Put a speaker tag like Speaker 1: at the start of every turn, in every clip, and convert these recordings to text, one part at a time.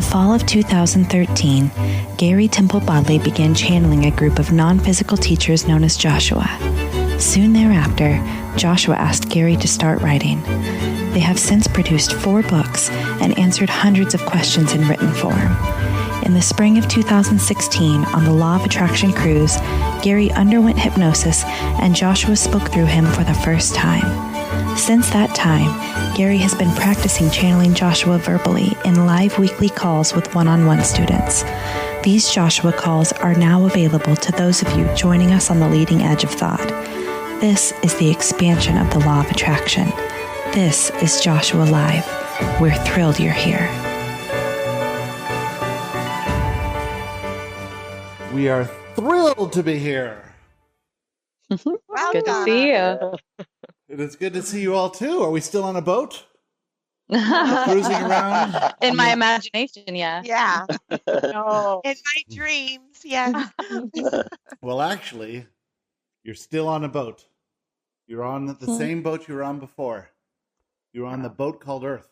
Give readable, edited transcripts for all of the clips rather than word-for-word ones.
Speaker 1: fall of 2013, Gary Temple Bodley began channeling a group of non-physical teachers known as Joshua. Soon thereafter, Joshua asked Gary to start writing. They have since produced 4 books and answered hundreds of questions in written form. In the spring of 2016, on the Law of Attraction cruise, Gary underwent hypnosis and Joshua spoke through him for the first time. Since that time, Gary has been practicing channeling Joshua verbally in live weekly calls with one-on-one students. These Joshua calls are now available to those of you joining us on the leading edge of thought. This is the expansion of the Law of Attraction. This is Joshua Live. We're thrilled you're here.
Speaker 2: We are thrilled to be here.
Speaker 3: Good to see you.
Speaker 2: It is good to see you all too. Are we still on a boat? Cruising around?
Speaker 3: In my imagination, yeah.
Speaker 4: Yeah.
Speaker 3: No.
Speaker 4: In my dreams, yes.
Speaker 2: Well, actually, you're still on a boat. You're on the same boat you were on before. You're on the boat called Earth.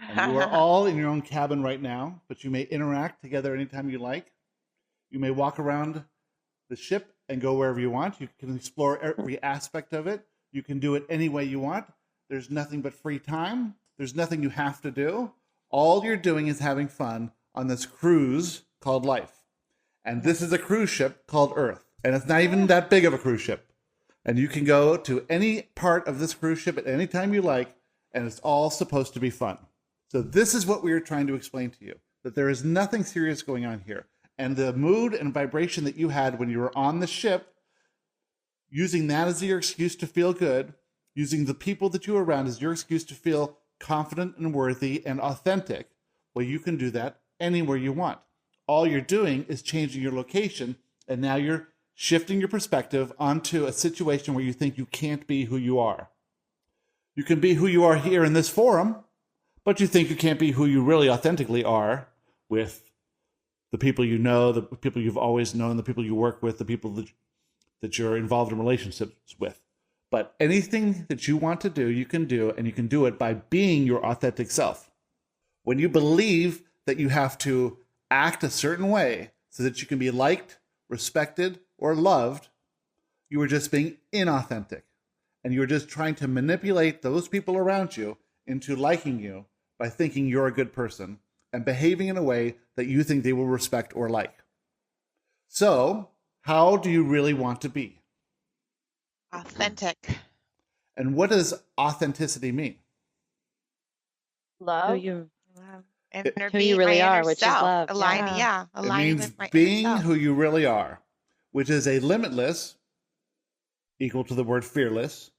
Speaker 2: And you are all in your own cabin right now, but you may interact together anytime you like. You may walk around the ship and go wherever you want. You can explore every aspect of it. You can do it any way you want. There's nothing but free time. There's nothing you have to do. All you're doing is having fun on this cruise called life. And this is a cruise ship called Earth. And it's not even that big of a cruise ship. And you can go to any part of this cruise ship at any time you like, and it's all supposed to be fun. So this is what we are trying to explain to you, that there is nothing serious going on here. And the mood and vibration that you had when you were on the ship, using that as your excuse to feel good, using the people that you were around as your excuse to feel confident and worthy and authentic, well, you can do that anywhere you want. All you're doing is changing your location, and now you're shifting your perspective onto a situation where you think you can't be who you are. You can be who you are here in this forum, but you think you can't be who you really authentically are with the people you know, the people you've always known, the people you work with, the people that you're involved in relationships with. But anything that you want to do, you can do, and you can do it by being your authentic self. When you believe that you have to act a certain way so that you can be liked, respected, or loved, you are just being inauthentic. And you're just trying to manipulate those people around you into liking you by thinking you're a good person and behaving in a way that you think they will respect or like. So, how do you really want to be?
Speaker 4: Authentic.
Speaker 2: And what does authenticity mean?
Speaker 3: Love.
Speaker 4: And
Speaker 3: Who you really are, which is love.
Speaker 4: Aligning,
Speaker 3: Yeah.
Speaker 4: aligning
Speaker 2: It means
Speaker 4: with my
Speaker 2: being
Speaker 4: inner self.
Speaker 2: who you really are, which is a limitless, equal to the word fearless,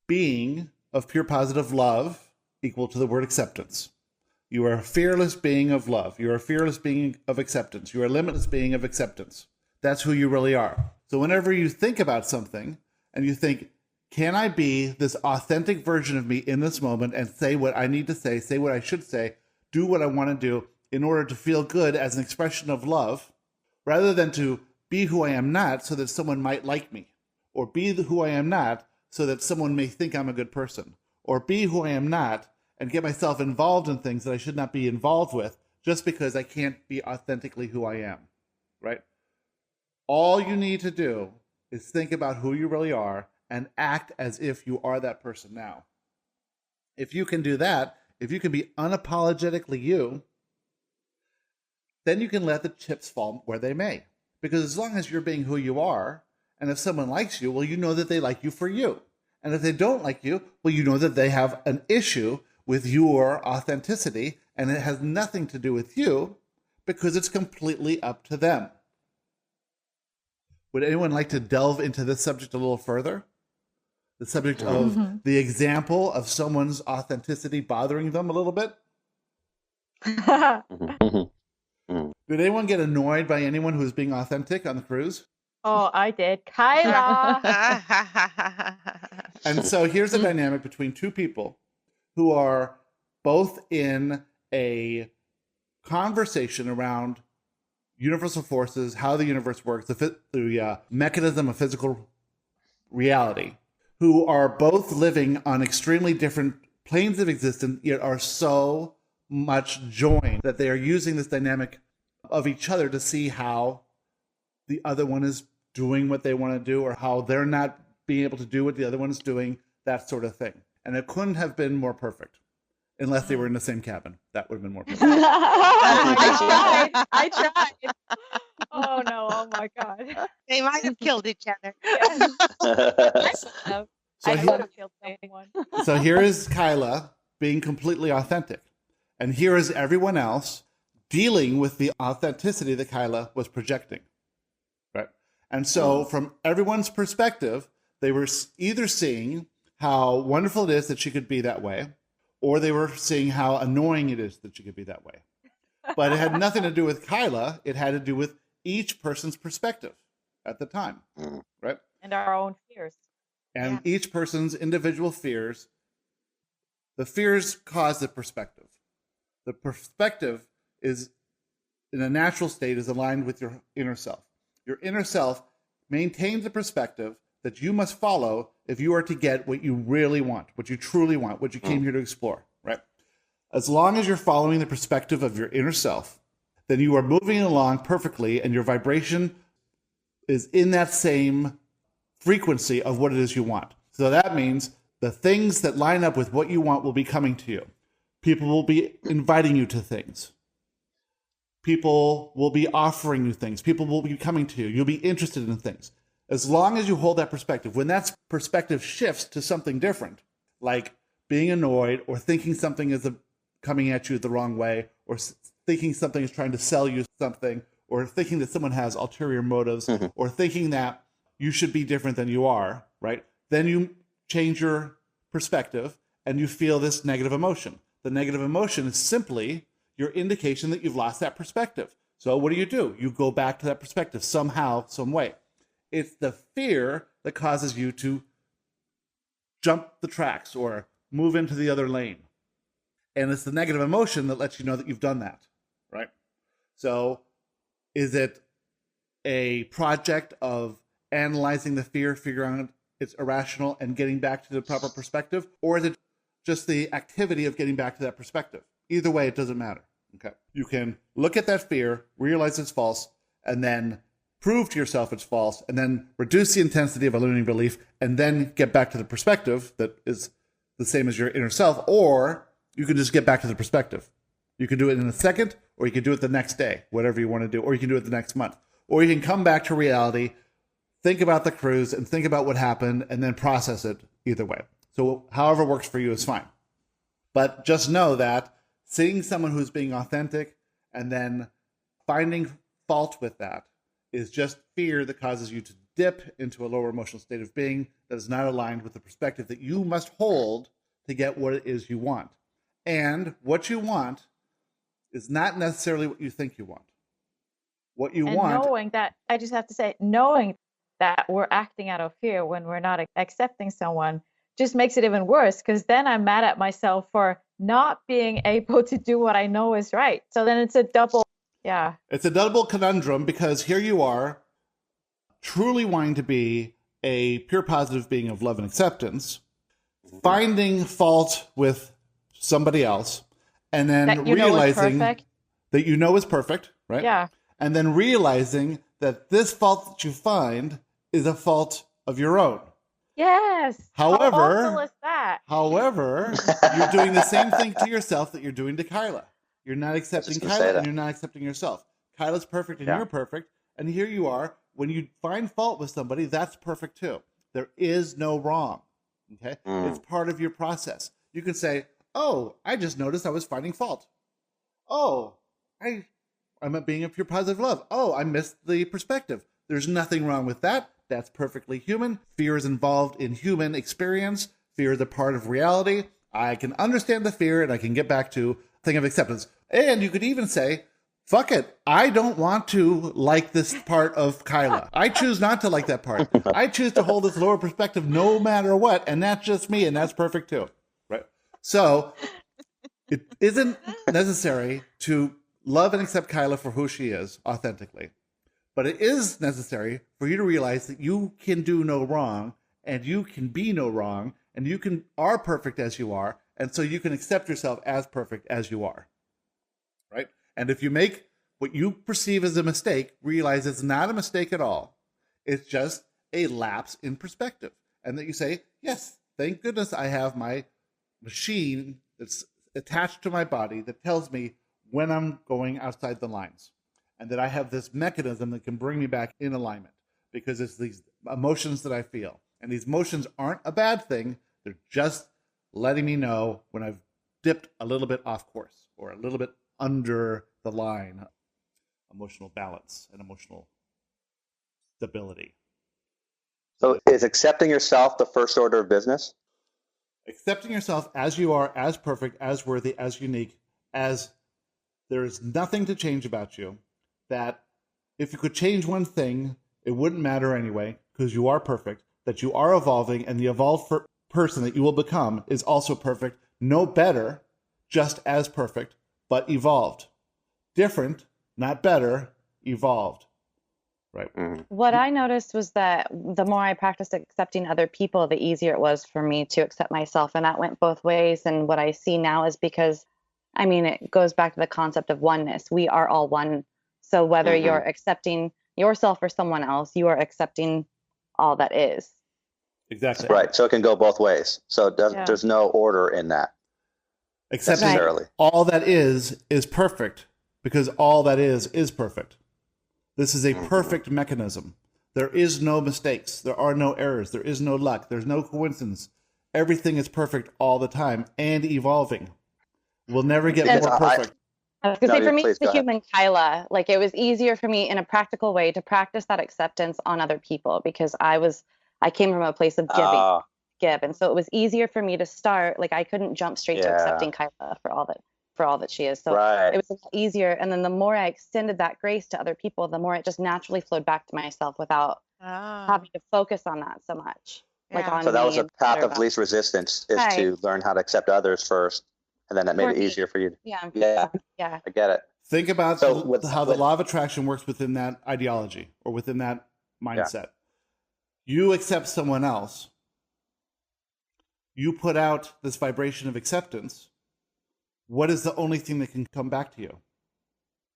Speaker 2: being of pure positive love, equal to the word acceptance. You are a fearless being of love. You are a fearless being of acceptance. You are a limitless being of acceptance. That's who you really are. So whenever you think about something and you think, can I be this authentic version of me in this moment and say what I need to say what I should say, do what I want to do in order to feel good as an expression of love, rather than to be who I am not so that someone might like me, or be who I am not so that someone may think I'm a good person, or be who I am not and get myself involved in things that I should not be involved with just because I can't be authentically who I am, right? All you need to do is think about who you really are and act as if you are that person now. If you can do that, if you can be unapologetically you, then you can let the chips fall where they may. Because as long as you're being who you are, and if someone likes you, well, you know that they like you for you. And if they don't like you, well, you know that they have an issue with your authenticity, and it has nothing to do with you because it's completely up to them. Would anyone like to delve into this subject a little further? The subject of the example of someone's authenticity bothering them a little bit? Did anyone get annoyed by anyone who was being authentic on the cruise?
Speaker 3: Oh, I did. Kyla.
Speaker 2: And so here's a dynamic between two people who are both in a conversation around universal forces, how the universe works, the mechanism of physical reality, who are both living on extremely different planes of existence, yet are so much joined that they are using this dynamic of each other to see how the other one is doing what they want to do, or how they're not being able to do what the other one is doing, that sort of thing. And it couldn't have been more perfect, unless they were in the same cabin. That would have been more perfect.
Speaker 3: I tried. Oh no! Oh my God!
Speaker 4: They might have killed each other.
Speaker 3: Yes.
Speaker 2: So,
Speaker 3: I would have killed someone.
Speaker 2: so here is Kyla being completely authentic. And here is everyone else dealing with the authenticity that Kyla was projecting. Right? And so from everyone's perspective, they were either seeing how wonderful it is that she could be that way, or they were seeing how annoying it is that she could be that way. But it had nothing to do with Kyla. It had to do with each person's perspective at the time. Right?
Speaker 3: And our own fears.
Speaker 2: And each person's individual fears. The fears cause the perspective. The perspective is, in a natural state, is aligned with your inner self. Your inner self maintains the perspective that you must follow if you are to get what you really want, what you truly want, what you came here to explore, right? As long as you're following the perspective of your inner self, then you are moving along perfectly, and your vibration is in that same frequency of what it is you want. So that means the things that line up with what you want will be coming to you. People will be inviting you to things. People will be offering you things. People will be coming to you. You'll be interested in things. As long as you hold that perspective, when that perspective shifts to something different, like being annoyed or thinking something is coming at you the wrong way, or thinking something is trying to sell you something, or thinking that someone has ulterior motives, or thinking that you should be different than you are, right? Then you change your perspective and you feel this negative emotion. The negative emotion is simply your indication that you've lost that perspective. So what do? You go back to that perspective somehow, some way. It's the fear that causes you to jump the tracks or move into the other lane. And it's the negative emotion that lets you know that you've done that, right? So is it a project of analyzing the fear, figuring out it's irrational, and getting back to the proper perspective? Or is it just the activity of getting back to that perspective? Either way, it doesn't matter. Okay. You can look at that fear, realize it's false, and then prove to yourself it's false, and then reduce the intensity of a limiting belief, and then get back to the perspective that is the same as your inner self. Or you can just get back to the perspective. You can do it in a second, or you can do it the next day, whatever you want to do, or you can do it the next month. Or you can come back to reality, think about the cruise, and think about what happened, and then process it either way. So however works for you is fine. But just know that seeing someone who's being authentic and then finding fault with that is just fear that causes you to dip into a lower emotional state of being that is not aligned with the perspective that you must hold to get what it is you want. And what you want is not necessarily what you think you want. What you want...
Speaker 3: knowing that, I just have to say, knowing that we're acting out of fear when we're not accepting someone just makes it even worse, because then I'm mad at myself for not being able to do what I know is right. So then it's a double,
Speaker 2: It's a double conundrum, because here you are truly wanting to be a pure positive being of love and acceptance, finding fault with somebody else, and then
Speaker 3: that you
Speaker 2: realizing
Speaker 3: that
Speaker 2: you know is perfect, right?
Speaker 3: Yeah.
Speaker 2: And then realizing that this fault that you find is a fault of your own.
Speaker 3: Yes.
Speaker 2: However,
Speaker 3: how awful is that?
Speaker 2: However, you're doing the same thing to yourself that you're doing to Kyla. You're not accepting Kyla, and you're not accepting yourself. Kyla's perfect, and you're perfect. And here you are. When you find fault with somebody, that's perfect too. There is no wrong. Okay? It's part of your process. You can say, oh, I just noticed I was finding fault. Oh, I'm being a pure positive love. Oh, I missed the perspective. There's nothing wrong with that. That's perfectly human. Fear is involved in human experience. Fear is a part of reality. I can understand the fear, and I can get back to a thing of acceptance. And you could even say, fuck it. I don't want to like this part of Kyla. I choose not to like that part. I choose to hold this lower perspective no matter what, and that's just me, and that's perfect too. Right? So it isn't necessary to love and accept Kyla for who she is authentically. But it is necessary for you to realize that you can do no wrong, and you can be no wrong, and you are perfect as you are, and so you can accept yourself as perfect as you are. And if you make what you perceive as a mistake, realize it's not a mistake at all. It's just a lapse in perspective. And that you say, yes, thank goodness I have my machine that's attached to my body that tells me when I'm going outside the lines. And that I have this mechanism that can bring me back in alignment because it's these emotions that I feel. And these emotions aren't a bad thing. They're just letting me know when I've dipped a little bit off course or a little bit under the line. Emotional balance and emotional stability.
Speaker 5: So is accepting yourself the first order of business?
Speaker 2: Accepting yourself as you are, as perfect, as worthy, as unique, as there is nothing to change about you, that if you could change one thing, it wouldn't matter anyway, because you are perfect, that you are evolving, and the evolved person that you will become is also perfect, no better, just as perfect, but evolved. Different, not better, evolved. Right.
Speaker 5: Mm-hmm.
Speaker 1: What I noticed was that the more I practiced accepting other people, the easier it was for me to accept myself. And that went both ways. And what I see now is because, I mean, it goes back to the concept of oneness. We are all one. So whether
Speaker 5: Mm-hmm.
Speaker 1: you're accepting yourself or someone else, you are accepting all that is.
Speaker 2: Exactly.
Speaker 5: Right. So it can go both ways. So there's no order in that.
Speaker 2: Accepting
Speaker 5: necessarily.
Speaker 2: all that is perfect, because all that is perfect. This is a perfect mechanism. There is no mistakes. There are no errors. There is no luck. There's no coincidence. Everything is perfect all the time and evolving. We'll never get more perfect.
Speaker 1: I was going to say, for me,
Speaker 5: please,
Speaker 1: it's the human Kyla. Like, it was easier for me in a practical way to practice that acceptance on other people because I came from a place of give. And so it was easier for me to start. Like, I couldn't jump straight to accepting Kyla for all that she is. So it was a lot easier. And then the more I extended that grace to other people, the more it just naturally flowed back to myself without having to focus on that so much. Like on
Speaker 5: so that
Speaker 1: me
Speaker 5: was a path of least resistance, is to learn how to accept others first, and then that made it easier for you.
Speaker 1: Yeah.
Speaker 5: I get it.
Speaker 2: Think about how the law of attraction works within that ideology or within that mindset. You accept someone else. You put out this vibration of acceptance. What is the only thing that can come back to you?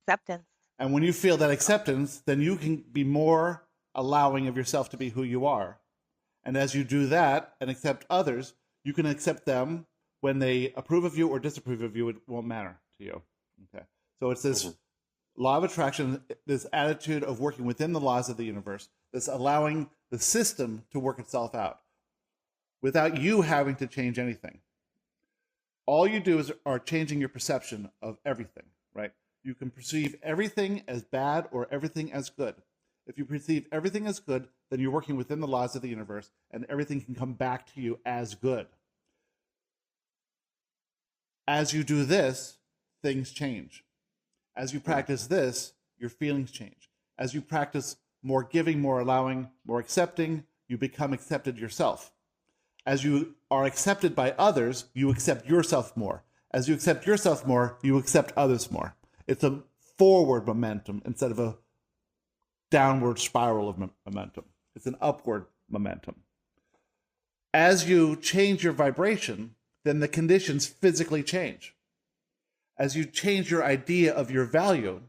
Speaker 4: Acceptance.
Speaker 2: And when you feel that acceptance, then you can be more allowing of yourself to be who you are. And as you do that and accept others, you can accept them when they approve of you or disapprove of you. It won't matter to you. Okay. So it's this law of attraction, this attitude of working within the laws of the universe, this allowing the system to work itself out without you having to change anything. All you do are changing your perception of everything, right? You can perceive everything as bad or everything as good. If you perceive everything as good, then you're working within the laws of the universe, and everything can come back to you as good. As you do this, things change. As you practice this, your feelings change. As you practice more giving, more allowing, more accepting, you become accepted yourself. As you are accepted by others, you accept yourself more. As you accept yourself more, you accept others more. It's a forward momentum instead of a downward spiral of momentum. It's an upward momentum. As you change your vibration, then the conditions physically change. As you change your idea of your value,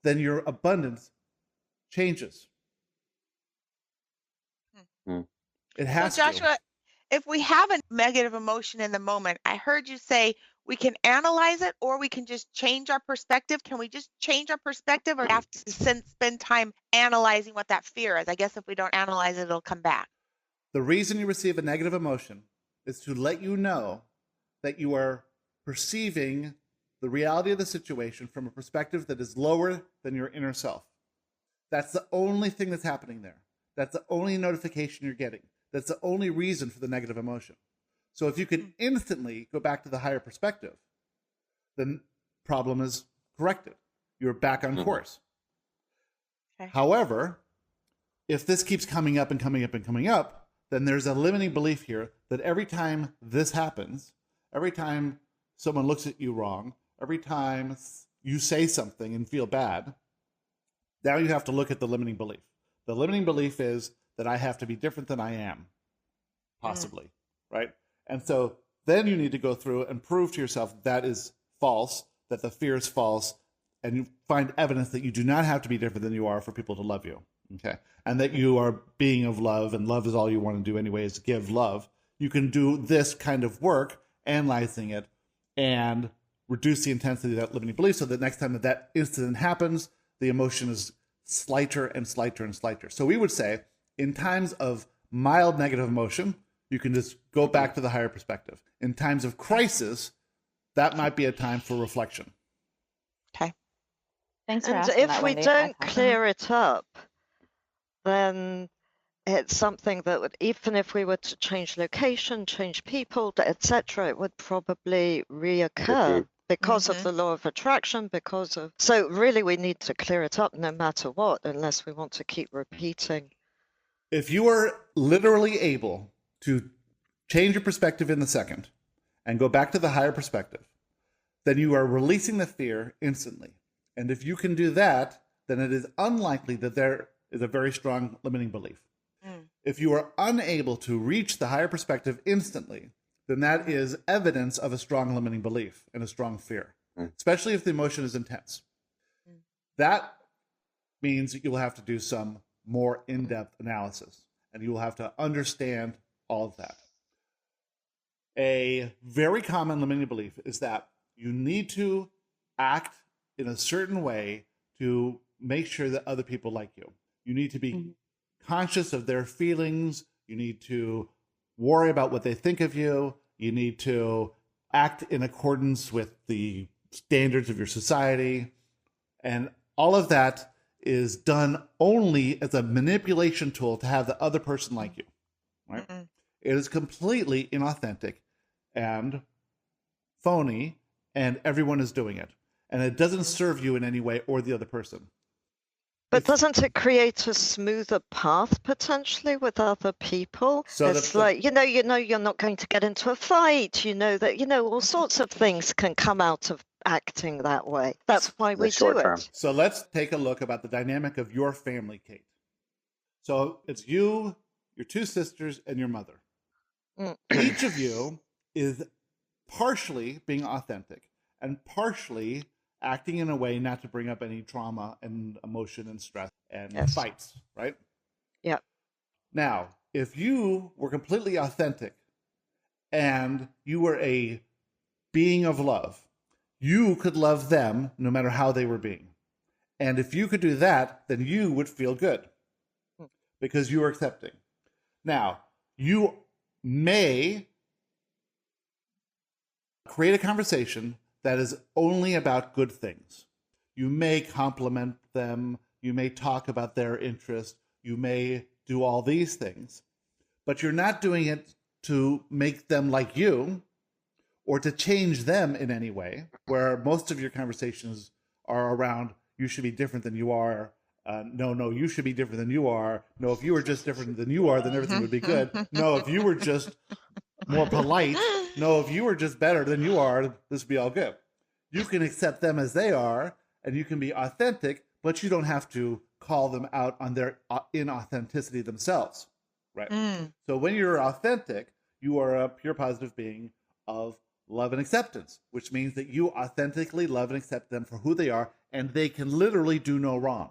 Speaker 2: then your abundance changes. It has
Speaker 4: so Joshua, if we have a negative emotion in the moment, I heard you say we can analyze it or we can just change our perspective. Can we just change our perspective, or have to spend time analyzing what that fear is? I guess if we don't analyze it, it'll come back.
Speaker 2: The reason you receive a negative emotion is to let you know that you are perceiving the reality of the situation from a perspective that is lower than your inner self. That's the only thing that's happening there. That's the only notification you're getting. That's the only reason for the negative emotion. So if you can instantly go back to the higher perspective, then problem is corrected. You're back on course. Okay. However, if this keeps coming up and coming up and coming up, then there's a limiting belief here that every time this happens, every time someone looks at you wrong, every time you say something and feel bad, now you have to look at the limiting belief. The limiting belief is that I have to be different than I am, possibly, right? And so then you need to go through and prove to yourself that is false, that the fear is false, and you find evidence that you do not have to be different than you are for people to love you, okay? And that you are being of love, and love is all you want to do anyway, is give love. You can do this kind of work, analyzing it, and reduce the intensity of that limiting belief so that next time that incident happens, the emotion is slighter and slighter and slighter. So we would say, in times of mild negative emotion, you can just go back to the higher perspective. In times of crisis, that might be a time for reflection.
Speaker 4: Okay.
Speaker 3: Thanks for
Speaker 6: And
Speaker 3: asking
Speaker 6: if
Speaker 3: that,
Speaker 6: we
Speaker 3: Wendy.
Speaker 6: don't clear it up, then it's something that would, even if we were to change location, change people, etc., it would probably reoccur
Speaker 5: Repeat.
Speaker 6: because of the law of attraction, so really we need to clear it up no matter what, unless we want to keep repeating.
Speaker 2: If you are literally able to change your perspective in the second and go back to the higher perspective, then you are releasing the fear instantly. And if you can do that, then it is unlikely that there is a very strong limiting belief. If you are unable to reach the higher perspective instantly, then that is evidence of a strong limiting belief and a strong fear, especially if the emotion is intense. That means that you will have to do some more in-depth analysis, and you will have to understand all of that. A very common limiting belief is that you need to act in a certain way to make sure that other people like you. You need to be conscious of their feelings. You need to worry about what they think of you. You need to act in accordance with the standards of your society. And all of that is done only as a manipulation tool to have the other person like you. Right? It is completely inauthentic and phony, and everyone is doing it. And it doesn't serve you in any way or the other person.
Speaker 6: But doesn't it create a smoother path potentially with other people?
Speaker 2: So
Speaker 6: it's like, you know, you're not going to get into a fight. You know that, all sorts of things can come out of acting that way. That's why we do it.
Speaker 2: So let's take a look about the dynamic of your family, Kate. So it's you, your two sisters, and your mother. Each of you is partially being authentic and partially acting in a way not to bring up any trauma and emotion and stress and fights, right?
Speaker 6: Yeah.
Speaker 2: Now, if you were completely authentic and you were a being of love, you could love them no matter how they were being. And if you could do that, then you would feel good because you are accepting. Now, you may create a conversation that is only about good things. You may compliment them. You may talk about their interest. You may do all these things. But you're not doing it to make them like you or to change them in any way, where most of your conversations are around, you should be different than you are. No, you should be different than you are. No, if you were just different than you are, then everything would be good. No, if you were just more polite. No, if you were just better than you are, this would be all good. You can accept them as they are, and you can be authentic, but you don't have to call them out on their inauthenticity themselves, right? So when you're authentic, you are a pure positive being of love and acceptance, which means that you authentically love and accept them for who they are, and they can literally do no wrong.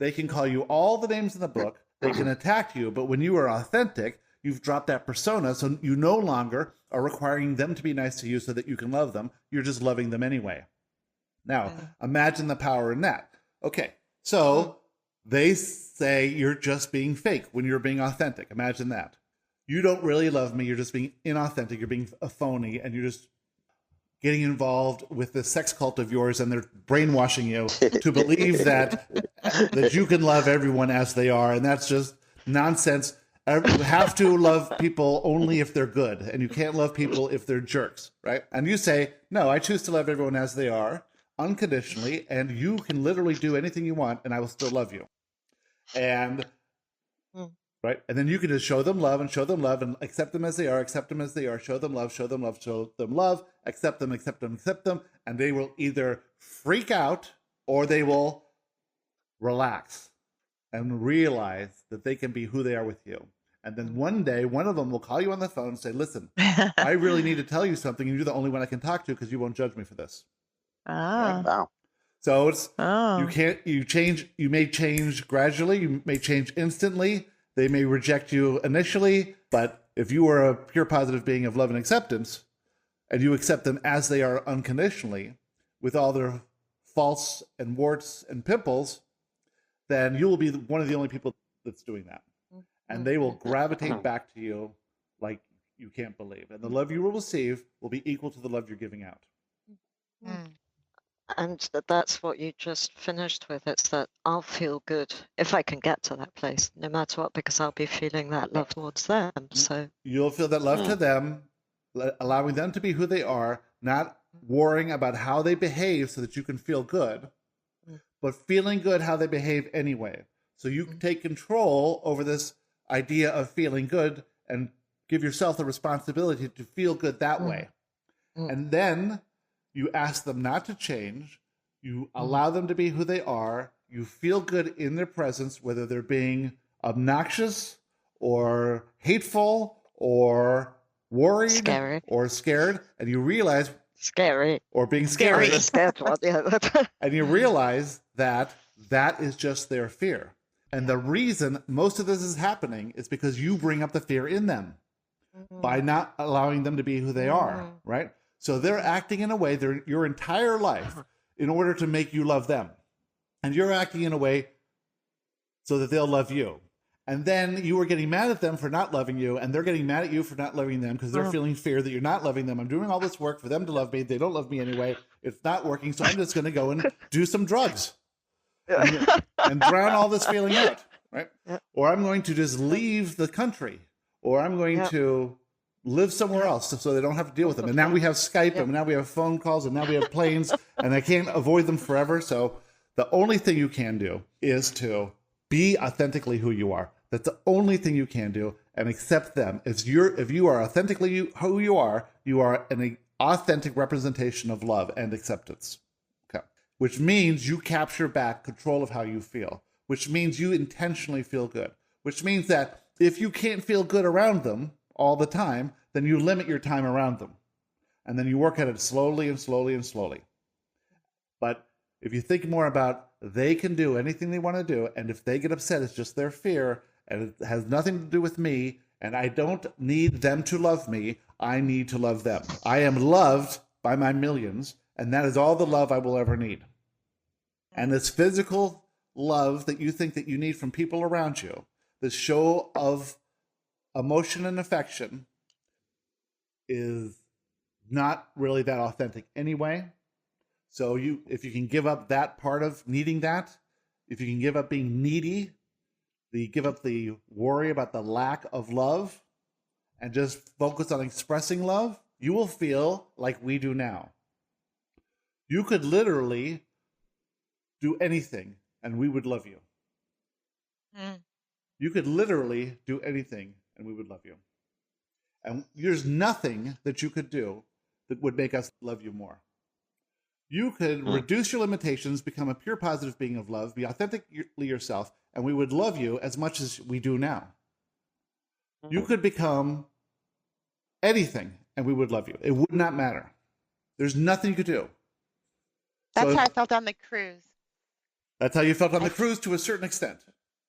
Speaker 2: They can call you all the names in the book. They can attack you, but when you are authentic, you've dropped that persona, so you no longer are requiring them to be nice to you so that you can love them. You're just loving them anyway. Now, imagine the power in that. Okay, so they say you're just being fake when you're being authentic. Imagine that. You don't really love me. You're just being inauthentic. You're being a phony, and you're just getting involved with this sex cult of yours, and they're brainwashing you to believe that you can love everyone as they are, and that's just nonsense. You have to love people only if they're good, and you can't love people if they're jerks, right? And you say, no, I choose to love everyone as they are, unconditionally, and you can literally do anything you want, and I will still love you. And right, and then you can just show them love, and accept them as they are, accept them as they are, show them love, show them love, accept them, and they will either freak out or they will relax and realize that they can be who they are with you. And then one day, one of them will call you on the phone and say, listen, I really need to tell you something, and you're the only one I can talk to because you won't judge me for this.
Speaker 4: Ah.
Speaker 5: Wow.
Speaker 2: So it's
Speaker 4: Oh.
Speaker 2: you may change gradually, you may change instantly. They may reject you initially, but if you are a pure positive being of love and acceptance, and you accept them as they are unconditionally, with all their faults and warts and pimples, then you will be one of the only people that's doing that. And they will gravitate back to you like you can't believe. And the love you will receive will be equal to the love you're giving out.
Speaker 6: And that's what you just finished with. It's that I'll feel good if I can get to that place, no matter what, because I'll be feeling that love towards them. So
Speaker 2: you'll feel that love to them, allowing them to be who they are, not worrying about how they behave so that you can feel good, but feeling good how they behave anyway. So you can take control over this idea of feeling good and give yourself the responsibility to feel good that way. And then you ask them not to change. You allow them to be who they are. You feel good in their presence, whether they're being obnoxious or hateful or worried or scared. And you realize or being scary. And you realize that that is just their fear. And the reason most of this is happening is because you bring up the fear in them by not allowing them to be who they are, right? So they're acting in a way your entire life in order to make you love them. And you're acting in a way so that they'll love you. And then you are getting mad at them for not loving you, and they're getting mad at you for not loving them because they're feeling fear that you're not loving them. I'm doing all this work for them to love me. They don't love me anyway. It's not working, so I'm just going to go and do some drugs and drown all this feeling out, right? Or I'm going to just leave the country, or I'm going to live somewhere else so they don't have to deal with them. And now we have Skype, and now we have phone calls, and now we have planes, and I can't avoid them forever. So the only thing you can do is to be authentically who you are. That's the only thing you can do, and accept them. If you are authentically who you are an authentic representation of love and acceptance. Okay. Which means you capture back control of how you feel, which means you intentionally feel good, which means that if you can't feel good around them all the time, then you limit your time around them. And then you work at it slowly and slowly and slowly. But if you think more about they can do anything they want to do, and if they get upset, it's just their fear, and it has nothing to do with me, and I don't need them to love me, I need to love them. I am loved by my millions, and that is all the love I will ever need. And this physical love that you think that you need from people around you, this show of emotion and affection, is not really that authentic anyway. So if you can give up that part of needing that, if you can give up being needy, give up the worry about the lack of love, and just focus on expressing love, you will feel like we do now. You could literally do anything and we would love you. You could literally do anything and we would love you. And there's nothing that you could do that would make us love you more. You could reduce your limitations, become a pure positive being of love, be authentically yourself, and we would love you as much as we do now. You could become anything, and we would love you. It would not matter. There's nothing you could do.
Speaker 4: That's how I felt on the cruise.
Speaker 2: That's how you felt on the cruise to a certain extent.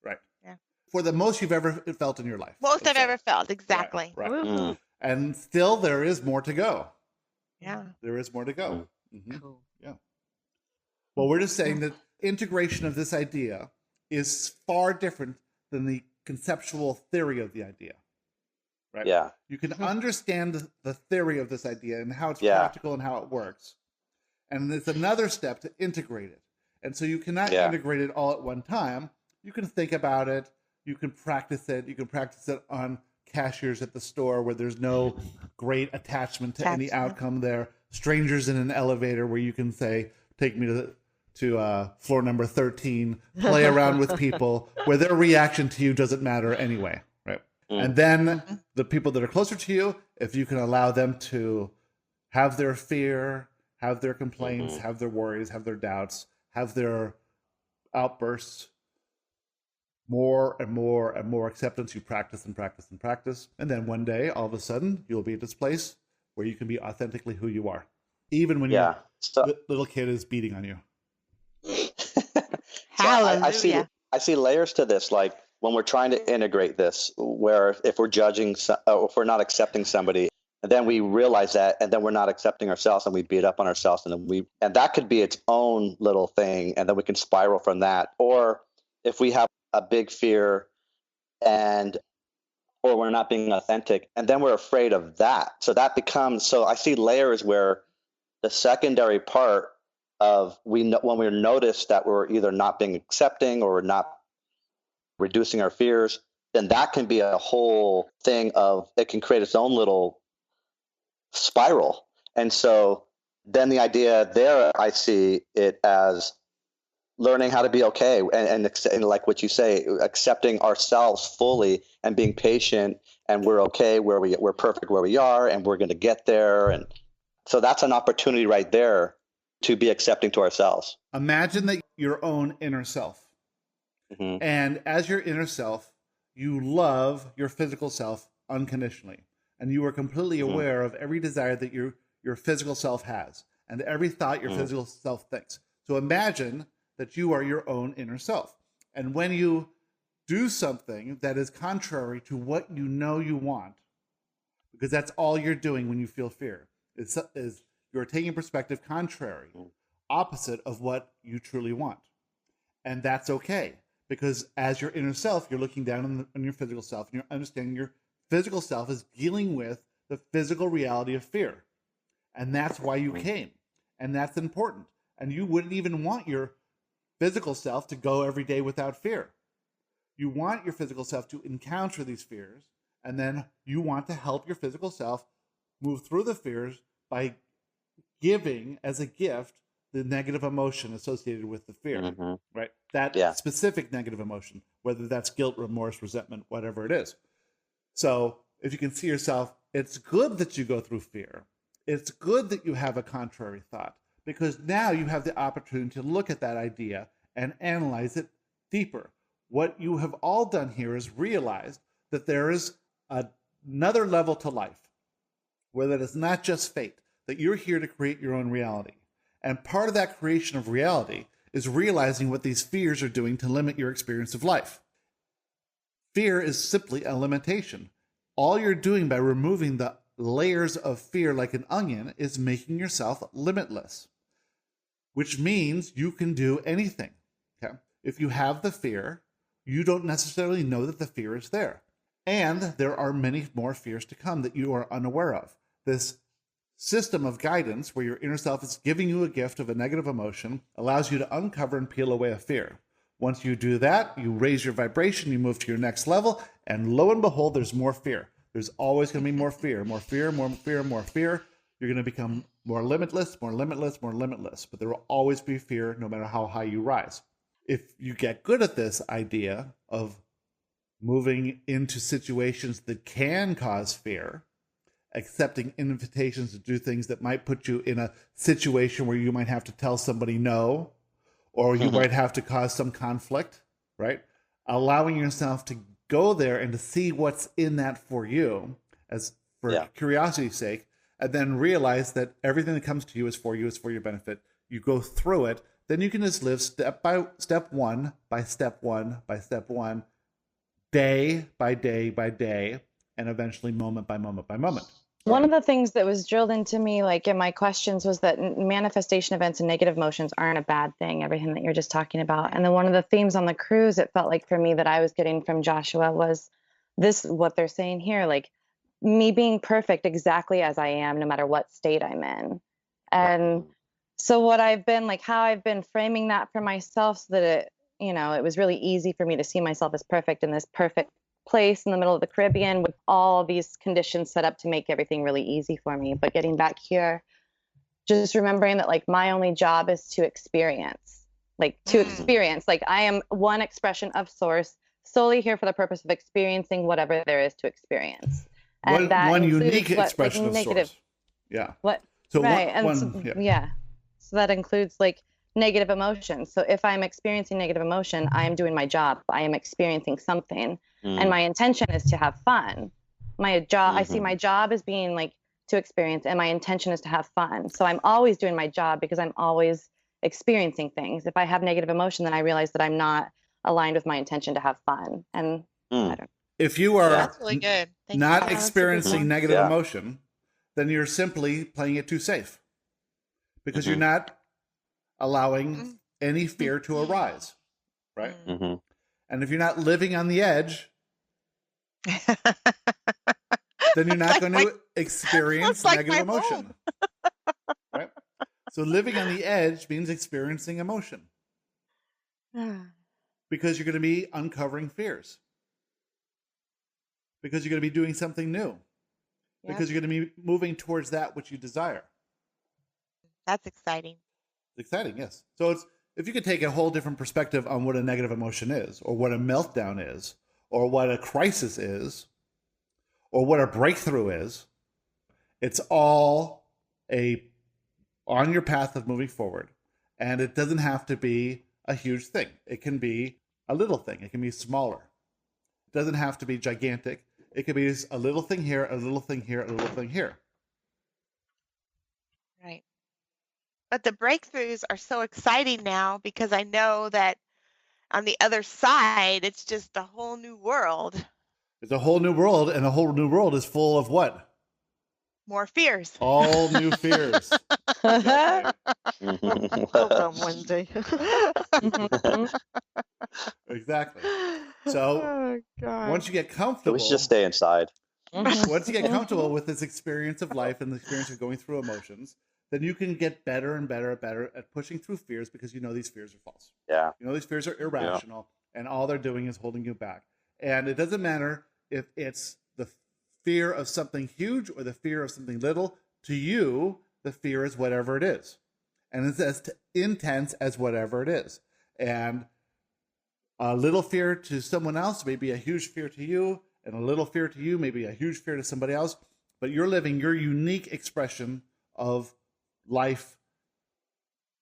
Speaker 2: Right.
Speaker 4: Yeah.
Speaker 2: For the most you've ever felt in your life.
Speaker 4: Most I've ever felt, exactly.
Speaker 2: Right. And still there is more to go.
Speaker 4: Yeah.
Speaker 2: There is more to go.
Speaker 6: Cool.
Speaker 2: Yeah. Well, we're just saying that integration of this idea is far different than the conceptual theory of the idea. Right?
Speaker 5: Yeah.
Speaker 2: You can understand the theory of this idea and how it's practical and how it works. And it's another step to integrate it. And so you cannot integrate it all at one time. You can think about it. You can practice it. You can practice it on cashiers at the store where there's no great attachment to any outcome there. Strangers in an elevator where you can say, take me to floor number 13, play around with people where their reaction to you doesn't matter anyway, right? And then the people that are closer to you, if you can allow them to have their fear, have their complaints, have their worries, have their doubts, have their outbursts, more and more and more acceptance, you practice and practice and practice. And then one day, all of a sudden, you'll be at this place where you can be authentically who you are, even when your little kid is beating on you.
Speaker 4: Hallelujah.
Speaker 5: I see layers to this. Like when we're trying to integrate this, where if we're judging, if we're not accepting somebody, and then we realize that, and then we're not accepting ourselves, and we beat up on ourselves, and that could be its own little thing, and then we can spiral from that. Or if we have a big fear, or we're not being authentic, and then we're afraid of that. So that becomes, so I see layers where the secondary part of when we notice that we're either not being accepting or not reducing our fears, then that can be a whole thing of, it can create its own little spiral. And so then the idea there, I see it as learning how to be okay and like what you say, accepting ourselves fully and being patient, and we're okay we're perfect where we are, and we're going to get there. And so that's an opportunity right there to be accepting to ourselves.
Speaker 2: Imagine that your own inner self.
Speaker 5: Mm-hmm.
Speaker 2: And as your inner self, you love your physical self unconditionally. And you are completely aware of every desire that your physical self has, and every thought your physical self thinks. So imagine that you are your own inner self. And when you do something that is contrary to what you know you want, because that's all you're doing when you feel fear, is you're taking a perspective contrary, opposite of what you truly want. And that's okay, because as your inner self, you're looking down on your physical self, and you're understanding your physical self is dealing with the physical reality of fear. And that's why you came. And that's important. And you wouldn't even want your physical self to go every day without fear. You want your physical self to encounter these fears, and then you want to help your physical self move through the fears by giving as a gift the negative emotion associated with the fear, right? That specific negative emotion, whether that's guilt, remorse, resentment, whatever it is. So if you can see yourself, it's good that you go through fear. It's good that you have a contrary thought, because now you have the opportunity to look at that idea and analyze it deeper. What you have all done here is realized that there is another level to life, where that is not just fate, that you're here to create your own reality. And part of that creation of reality is realizing what these fears are doing to limit your experience of life. Fear is simply a limitation. All you're doing by removing the layers of fear like an onion is making yourself limitless, which means you can do anything. Okay? If you have the fear, you don't necessarily know that the fear is there. And there are many more fears to come that you are unaware of. This system of guidance where your inner self is giving you a gift of a negative emotion allows you to uncover and peel away a fear. Once you do that, you raise your vibration, you move to your next level, and lo and behold, there's more fear. There's always going to be more fear, more fear, more fear, more fear. You're going to become more limitless, more limitless, more limitless. But there will always be fear no matter how high you rise. If you get good at this idea of moving into situations that can cause fear, accepting invitations to do things that might put you in a situation where you might have to tell somebody no, or you might have to cause some conflict, right? Allowing yourself to go there and to see what's in that for you, as for curiosity's sake, and then realize that everything that comes to you is for your benefit. You go through it, then you can just live step by step, one by step, day by day by day, and eventually moment by moment by moment.
Speaker 1: One of the things that was drilled into me, like in my questions, was that manifestation events and negative emotions aren't a bad thing, everything that you're just talking about. And then one of the themes on the cruise, it felt like for me that I was getting from Joshua was this, what they're saying here, like me being perfect exactly as I am, no matter what state I'm in. And so what I've been like, how I've been framing that for myself so that it, it was really easy for me to see myself as perfect in this perfect place in the middle of the Caribbean with all these conditions set up to make everything really easy for me. But getting back here, just remembering that like my only job is to experience, like I am one expression of source, solely here for the purpose of experiencing whatever there is to experience. And
Speaker 2: one unique expression of source. Yeah.
Speaker 1: What?
Speaker 2: So
Speaker 1: right. So that includes like negative emotions. So if I'm experiencing negative emotion, I am doing my job. I am experiencing something. And my intention is to have fun. My job, I see my job as being like to experience, and my intention is to have fun. So I'm always doing my job because I'm always
Speaker 7: experiencing things. If I have negative emotion, then I realize that I'm not aligned with my intention to have fun. And I don't.
Speaker 2: If you are
Speaker 4: That's really good. Thank you.
Speaker 2: not
Speaker 4: Yeah, that's a good
Speaker 2: experiencing
Speaker 4: one.
Speaker 2: negative
Speaker 5: Yeah.
Speaker 2: emotion, then you're simply playing it too safe because you're not allowing any fear to arise, right?
Speaker 5: Mm-hmm.
Speaker 2: And if you're not living on the edge, then you're not going to experience
Speaker 4: like
Speaker 2: negative
Speaker 4: my
Speaker 2: emotion, right? So living on the edge means experiencing emotion because you're going to be uncovering fears, because you're going to be doing something new, because you're going to be moving towards that which you desire.
Speaker 4: That's exciting.
Speaker 2: It's exciting, yes. So it's, if you could take a whole different perspective on what a negative emotion is, or what a meltdown is, or what a crisis is, or what a breakthrough is, it's all on your path of moving forward. And it doesn't have to be a huge thing. It can be a little thing. It can be smaller. It doesn't have to be gigantic. It could be just a little thing here, a little thing here, a little thing here.
Speaker 4: Right. But the breakthroughs are so exciting now because I know that on the other side, it's just a whole new world.
Speaker 2: It's a whole new world, and the whole new world is full of what?
Speaker 4: More fears.
Speaker 2: All new fears.
Speaker 6: Well done, Wendy.
Speaker 2: Exactly. So
Speaker 4: Oh, God.
Speaker 2: once you get
Speaker 5: So
Speaker 2: comfortable,
Speaker 5: we should just stay inside.
Speaker 2: once you get comfortable with this experience of life and the experience of going through emotions, then you can get better and better and better at pushing through fears because you know these fears are false.
Speaker 5: Yeah.
Speaker 2: You know these fears are irrational, and all they're doing is holding you back. And it doesn't matter if it's the fear of something huge or the fear of something little. To you, the fear is whatever it is. And it's as intense as whatever it is. And a little fear to someone else may be a huge fear to you, and a little fear to you may be a huge fear to somebody else. But you're living your unique expression of life,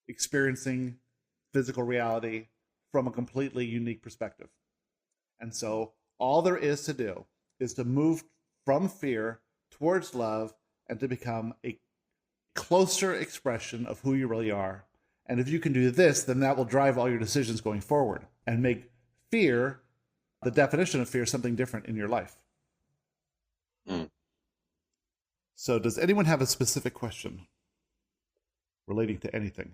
Speaker 2: experiencing physical reality from a completely unique perspective. And so all there is to do is to move from fear towards love and to become a closer expression of who you really are. And if you can do this, then that will drive all your decisions going forward and make fear, the definition of fear, something different in your life. So does anyone have a specific question relating to anything?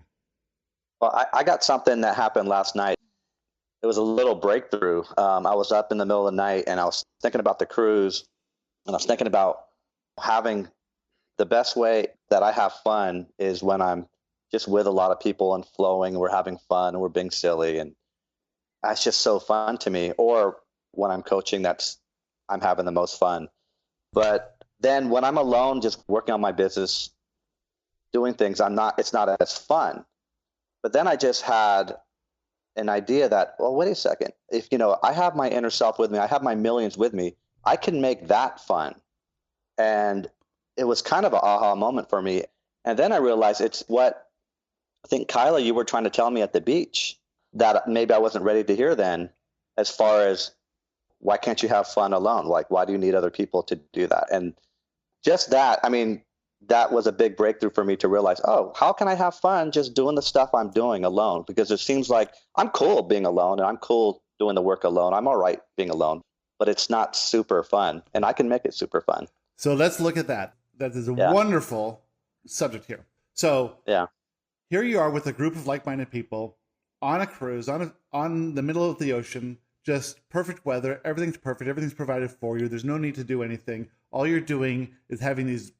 Speaker 5: Well, I got something that happened last night. It was a little breakthrough. I was up in the middle of the night and I was thinking about the cruise, and I was thinking about having the best way that I have fun is when I'm just with a lot of people and flowing, and we're having fun and we're being silly, and that's just so fun to me. Or when I'm coaching, I'm having the most fun. But then when I'm alone, just working on my business, doing things, it's not as fun. But then I just had an idea that, well, wait a second. If, I have my inner self with me, I have my millions with me, I can make that fun. And it was kind of an aha moment for me. And then I realized it's what I think, Kyla, you were trying to tell me at the beach that maybe I wasn't ready to hear then, as far as why can't you have fun alone? Like, why do you need other people to do that? And just that, that was a big breakthrough for me to realize, oh, how can I have fun just doing the stuff I'm doing alone? Because it seems like I'm cool being alone and I'm cool doing the work alone. I'm all right being alone, but it's not super fun, and I can make it super fun.
Speaker 2: So let's look at that. That is a wonderful subject here. So here you are with a group of like-minded people on a cruise, on the middle of the ocean, just perfect weather. Everything's perfect. Everything's provided for you. There's no need to do anything. All you're doing is having these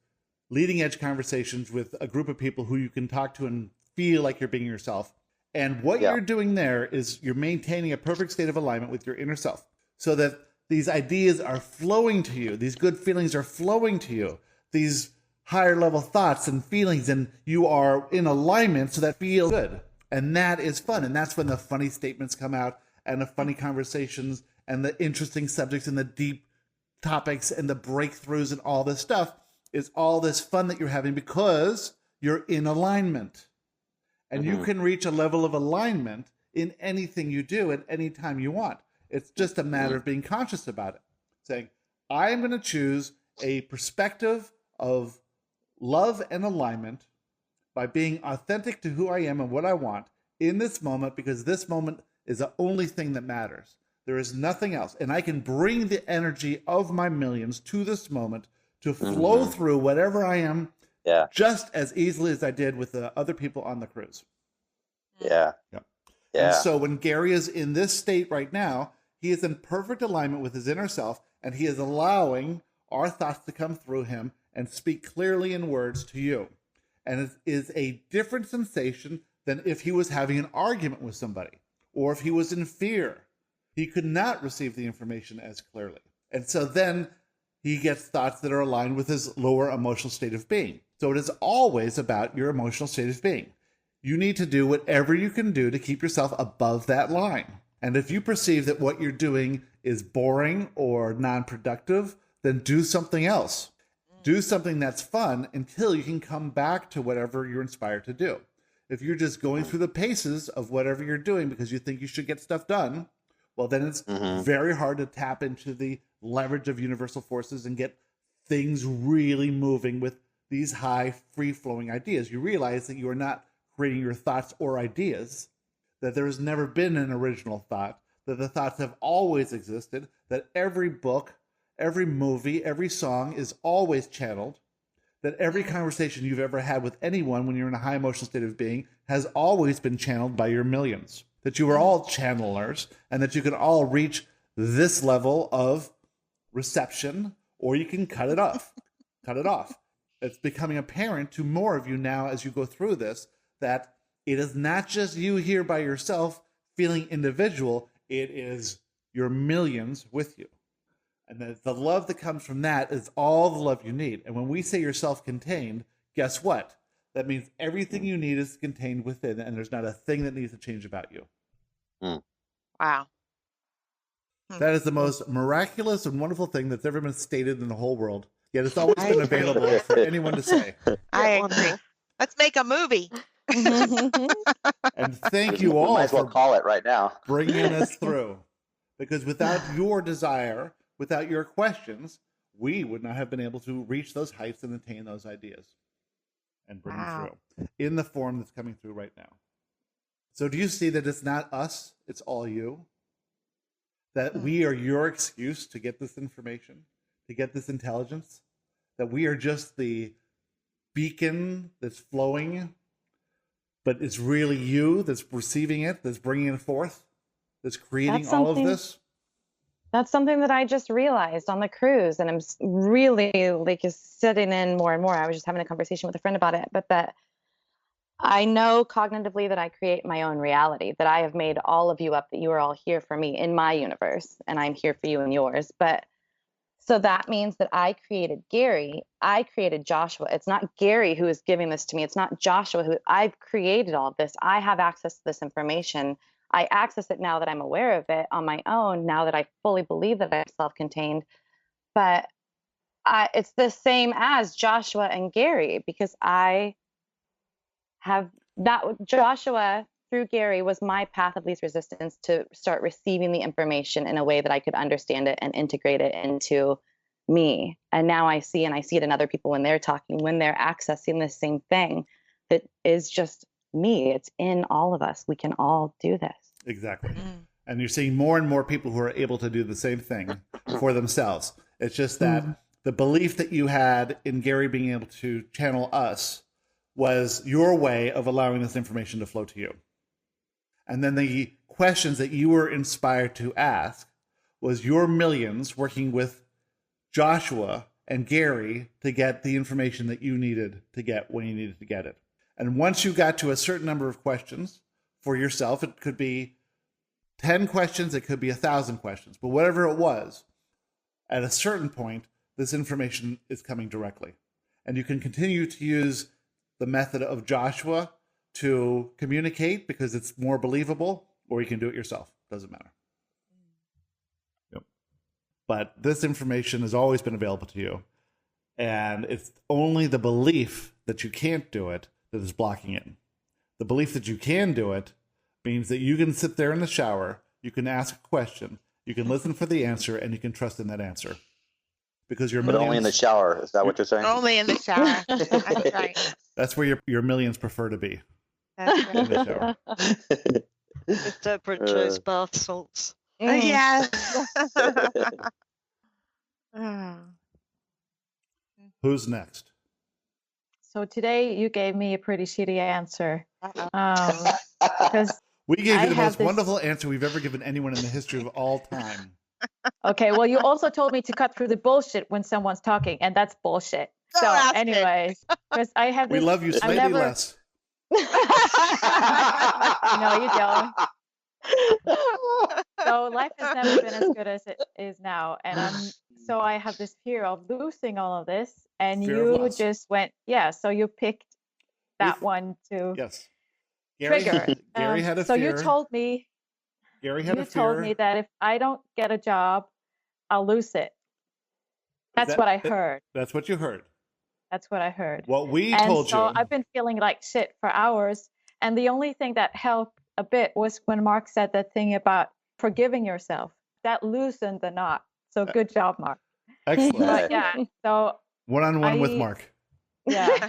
Speaker 2: leading edge conversations with a group of people who you can talk to and feel like you're being yourself. And what you're doing there is you're maintaining a perfect state of alignment with your inner self so that these ideas are flowing to you. These good feelings are flowing to you. These higher level thoughts and feelings, and you are in alignment so that feels good. And that is fun. And that's when the funny statements come out and the funny conversations and the interesting subjects and the deep topics and the breakthroughs and all this stuff is all this fun that you're having because you're in alignment. And you can reach a level of alignment in anything you do at any time you want. It's just a matter of being conscious about it. Saying, I am going to choose a perspective of love and alignment by being authentic to who I am and what I want in this moment, because this moment is the only thing that matters. There is nothing else. And I can bring the energy of my millions to this moment to flow through whatever I am just as easily as I did with the other people on the cruise.
Speaker 5: Yeah.
Speaker 2: Yep.
Speaker 5: Yeah.
Speaker 2: And so when Gary is in this state right now, he is in perfect alignment with his inner self, and he is allowing our thoughts to come through him and speak clearly in words to you. And it is a different sensation than if he was having an argument with somebody or if he was in fear. He could not receive the information as clearly. And so then he gets thoughts that are aligned with his lower emotional state of being. So it is always about your emotional state of being. You need to do whatever you can do to keep yourself above that line. And if you perceive that what you're doing is boring or non-productive, then do something else. Do something that's fun until you can come back to whatever you're inspired to do. If you're just going through the paces of whatever you're doing because you think you should get stuff done, well, then it's very hard to tap into the leverage of universal forces and get things really moving with these high, free-flowing ideas. You realize that you are not creating your thoughts or ideas, that there has never been an original thought, that the thoughts have always existed, that every book, every movie, every song is always channeled, that every conversation you've ever had with anyone when you're in a high emotional state of being has always been channeled by your millions, that you are all channelers, and that you can all reach this level of reception, or you can cut it off. Cut it off. It's becoming apparent to more of you now as you go through this that it is not just you here by yourself feeling individual, it is your millions with you. And that the love that comes from that is all the love you need. And when we say you're self-contained, guess what? That means everything you need is contained within, and there's not a thing that needs to change about you.
Speaker 4: Wow.
Speaker 2: That is the most miraculous and wonderful thing that's ever been stated in the whole world. Yet it's always been available for anyone to say.
Speaker 4: I agree. Let's make a movie.
Speaker 2: And thank you all
Speaker 5: might as well
Speaker 2: for
Speaker 5: call it right now.
Speaker 2: bringing us through. Because without your desire, without your questions, we would not have been able to reach those heights and attain those ideas and bring them through in the form that's coming through right now. So do you see that it's not us, it's all you? That we are your excuse to get this information, to get this intelligence? That we are just the beacon that's flowing, but it's really you that's receiving it, that's bringing it forth, that's creating all of this?
Speaker 7: That's something that I just realized on the cruise, and I'm really sitting in more and more. I was just having a conversation with a friend about it, but that I know cognitively that I create my own reality, that I have made all of you up, that you are all here for me in my universe, and I'm here for you in yours. But so that means that I created Gary, I created Joshua. It's not Gary who is giving this to me. It's not Joshua who I've created all of this. I have access to this information. I access it now that I'm aware of it on my own, now that I fully believe that I'm self-contained. But it's the same as Joshua and Gary, because I have that. Joshua through Gary was my path of least resistance to start receiving the information in a way that I could understand it and integrate it into me. And now I see it in other people when they're talking, when they're accessing the same thing that is just me. It's in all of us. We can all do this.
Speaker 2: Exactly. And you're seeing more and more people who are able to do the same thing for themselves. It's just that the belief that you had in Gary being able to channel us was your way of allowing this information to flow to you. And then the questions that you were inspired to ask was your millions working with Joshua and Gary to get the information that you needed to get when you needed to get it. And once you got to a certain number of questions for yourself, it could be 10 questions, it could be 1,000 questions, but whatever it was, at a certain point, this information is coming directly. And you can continue to use the method of Joshua to communicate because it's more believable, or you can do it yourself. Doesn't matter. Yep. But this information has always been available to you. And it's only the belief that you can't do it that is blocking it. The belief that you can do it means that you can sit there in the shower, you can ask a question, you can listen for the answer, and you can trust in that answer. because your
Speaker 5: But only in the shower. Is that what you're saying?
Speaker 4: Only in the shower. That's right.
Speaker 2: That's where your millions prefer to be.
Speaker 4: That's
Speaker 2: In
Speaker 4: right.
Speaker 2: the shower.
Speaker 6: With Deborah Joe's bath salts.
Speaker 4: Yes.
Speaker 2: Who's next?
Speaker 3: So today you gave me a pretty shitty answer. Because
Speaker 2: We gave
Speaker 3: I
Speaker 2: you the
Speaker 3: have
Speaker 2: most
Speaker 3: this-
Speaker 2: wonderful answer we've ever given anyone in the history of all time.
Speaker 3: okay, well, you also told me to cut through the bullshit when someone's talking, and that's bullshit.
Speaker 4: Don't
Speaker 3: So,
Speaker 4: ask it.
Speaker 3: anyways, because I have
Speaker 2: We
Speaker 3: this.
Speaker 2: love you
Speaker 3: I've
Speaker 2: slightly
Speaker 3: never-
Speaker 2: less.
Speaker 3: No, you don't. So life has never been as good as it is now, and so I have this fear of losing all of this, and
Speaker 2: Fear of
Speaker 3: you
Speaker 2: loss.
Speaker 3: just went, yeah. So you picked that
Speaker 2: We've-
Speaker 3: one to
Speaker 2: Yes.
Speaker 3: trigger.
Speaker 2: Gary had a
Speaker 3: so
Speaker 2: fear.
Speaker 3: you told me
Speaker 2: Gary had
Speaker 3: you
Speaker 2: a fear.
Speaker 3: told me that if I don't get a job, I'll lose it. That's what I heard.
Speaker 2: That's what you heard.
Speaker 3: That's what I heard.
Speaker 2: What we
Speaker 3: And
Speaker 2: told
Speaker 3: so
Speaker 2: you.
Speaker 3: I've been feeling like shit for hours. And the only thing that helped a bit was when Mark said that thing about forgiving yourself. That loosened the knot. So good job, Mark.
Speaker 2: Excellent.
Speaker 3: But yeah, so
Speaker 2: One-on-one with
Speaker 3: I-
Speaker 2: Mark.
Speaker 3: yeah.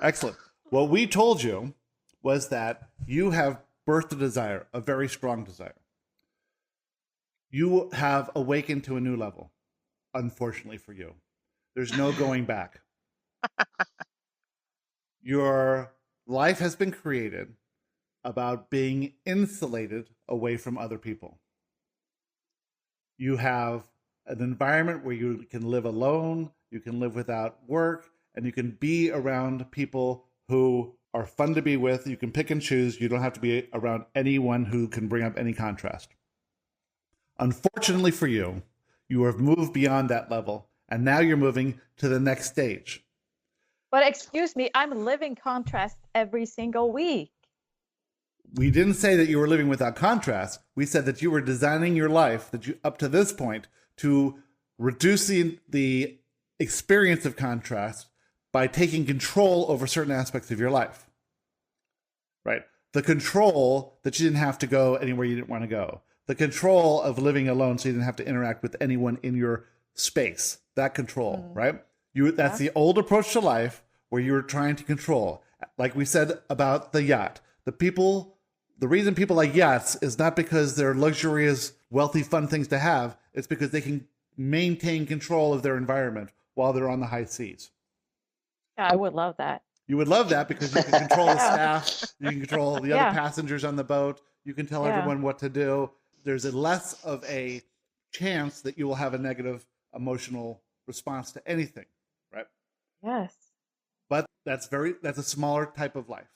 Speaker 2: Excellent. What we told you was that you have birthed a desire, a very strong desire. You have awakened to a new level, unfortunately for you. There's no going back. Your life has been created about being insulated away from other people. You have an environment where you can live alone, you can live without work, and you can be around people who are fun to be with. You can pick and choose. You don't have to be around anyone who can bring up any contrast. Unfortunately for you, you have moved beyond that level, and now you're moving to the next stage.
Speaker 3: But excuse me, I'm living contrast every single week.
Speaker 2: We didn't say that you were living without contrast. We said that you were designing your life that you up to this point to reduce the experience of contrast by taking control over certain aspects of your life. Right? The control that you didn't have to go anywhere you didn't want to go. The control of living alone so you didn't have to interact with anyone in your space. That control, right? That's the old approach to life where you're trying to control. Like we said about the yacht. The reason people like yachts is not because they're luxurious, wealthy, fun things to have. It's because they can maintain control of their environment while they're on the high seas.
Speaker 3: Yeah, I would love that.
Speaker 2: You would love that because you can control the staff, you can control the other passengers on the boat, you can tell everyone what to do. There's less of a chance that you will have a negative emotional response to anything, right?
Speaker 3: Yes.
Speaker 2: But that's a smaller type of life.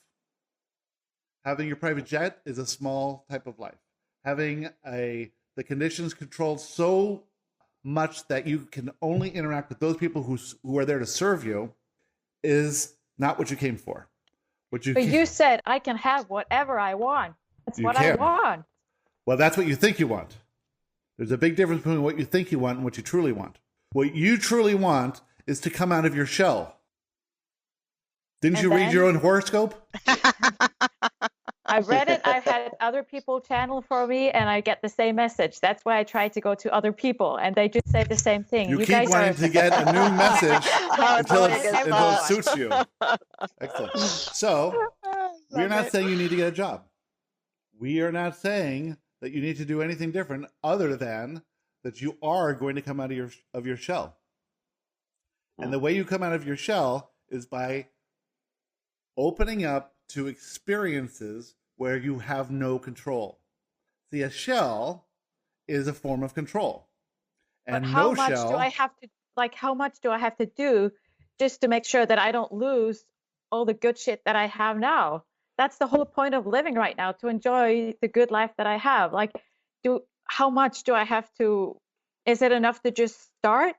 Speaker 2: Having your private jet is a small type of life. Having the conditions controlled so much that you can only interact with those people who are there to serve you is not what you came for. But you
Speaker 3: said I can have whatever I want. That's what I want.
Speaker 2: Well, that's what you think you want. There's a big difference between what you think you want and what you truly want. What you truly want is to come out of your shell. Didn't you read your own horoscope?
Speaker 3: I've read it. I've had other people channel for me, and I get the same message. That's why I try to go to other people, and they just say the same thing.
Speaker 2: You keep
Speaker 3: guys
Speaker 2: wanting to get a new message until it
Speaker 6: it
Speaker 2: suits you. Excellent. So, we're not saying you need to get a job. We are not saying that you need to do anything different other than that you are going to come out of your shell. And the way you come out of your shell is by opening up to experiences where you have no control. See, a shell is a form of control. And
Speaker 3: but how
Speaker 2: no
Speaker 3: much
Speaker 2: shell,
Speaker 3: do I have to how much do I have to do just to make sure that I don't lose all the good shit that I have now? That's the whole point of living right now, to enjoy the good life that I have. How much do I have to, is it enough to just start?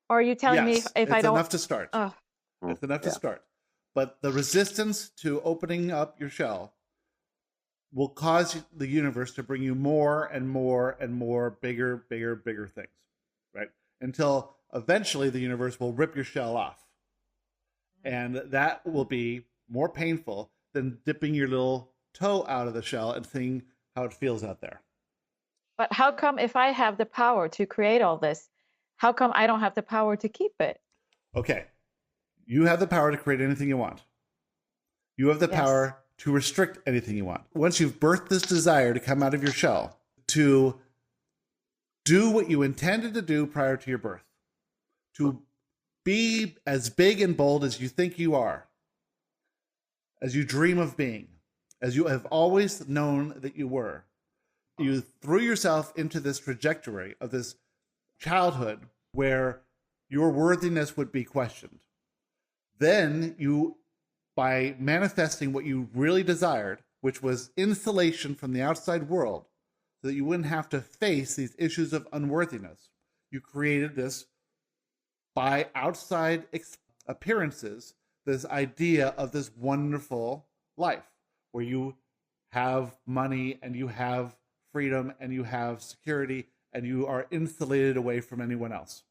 Speaker 3: Or are you telling me if I don't?
Speaker 2: It's enough to start.
Speaker 3: Oh.
Speaker 2: It's enough to start. But the resistance to opening up your shell will cause the universe to bring you more and more and more bigger things, right? Until eventually the universe will rip your shell off. And that will be more painful than dipping your little toe out of the shell and seeing how it feels out there.
Speaker 3: But how come if I have the power to create all this, how come I don't have the power to keep it?
Speaker 2: Okay. You have the power to create anything you want. You have the
Speaker 3: Yes.
Speaker 2: power to restrict anything you want. Once you've birthed this desire to come out of your shell, to do what you intended to do prior to your birth, to be as big and bold as you think you are, as you dream of being, as you have always known that you were. You threw yourself into this trajectory of this childhood where your worthiness would be questioned. Then you, by manifesting what you really desired, which was insulation from the outside world, so that you wouldn't have to face these issues of unworthiness, you created this, by outside appearances, this idea of this wonderful life where you have money and you have freedom and you have security and you are insulated away from anyone else.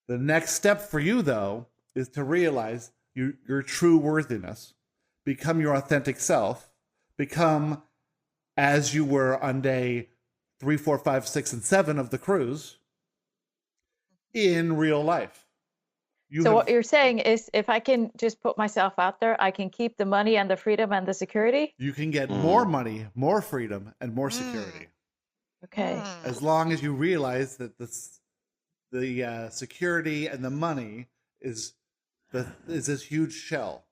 Speaker 2: The next step for you, though, is to realize your true worthiness, become your authentic self, become as you were on day 3, 4, 5, 6, and 7 of the cruise in real life.
Speaker 3: What you're saying is if I can just put myself out there, I can keep the money and the freedom and the security?
Speaker 2: You can get more money, more freedom, and more security.
Speaker 3: Okay.
Speaker 2: As long as you realize that the security and the money is this huge shell.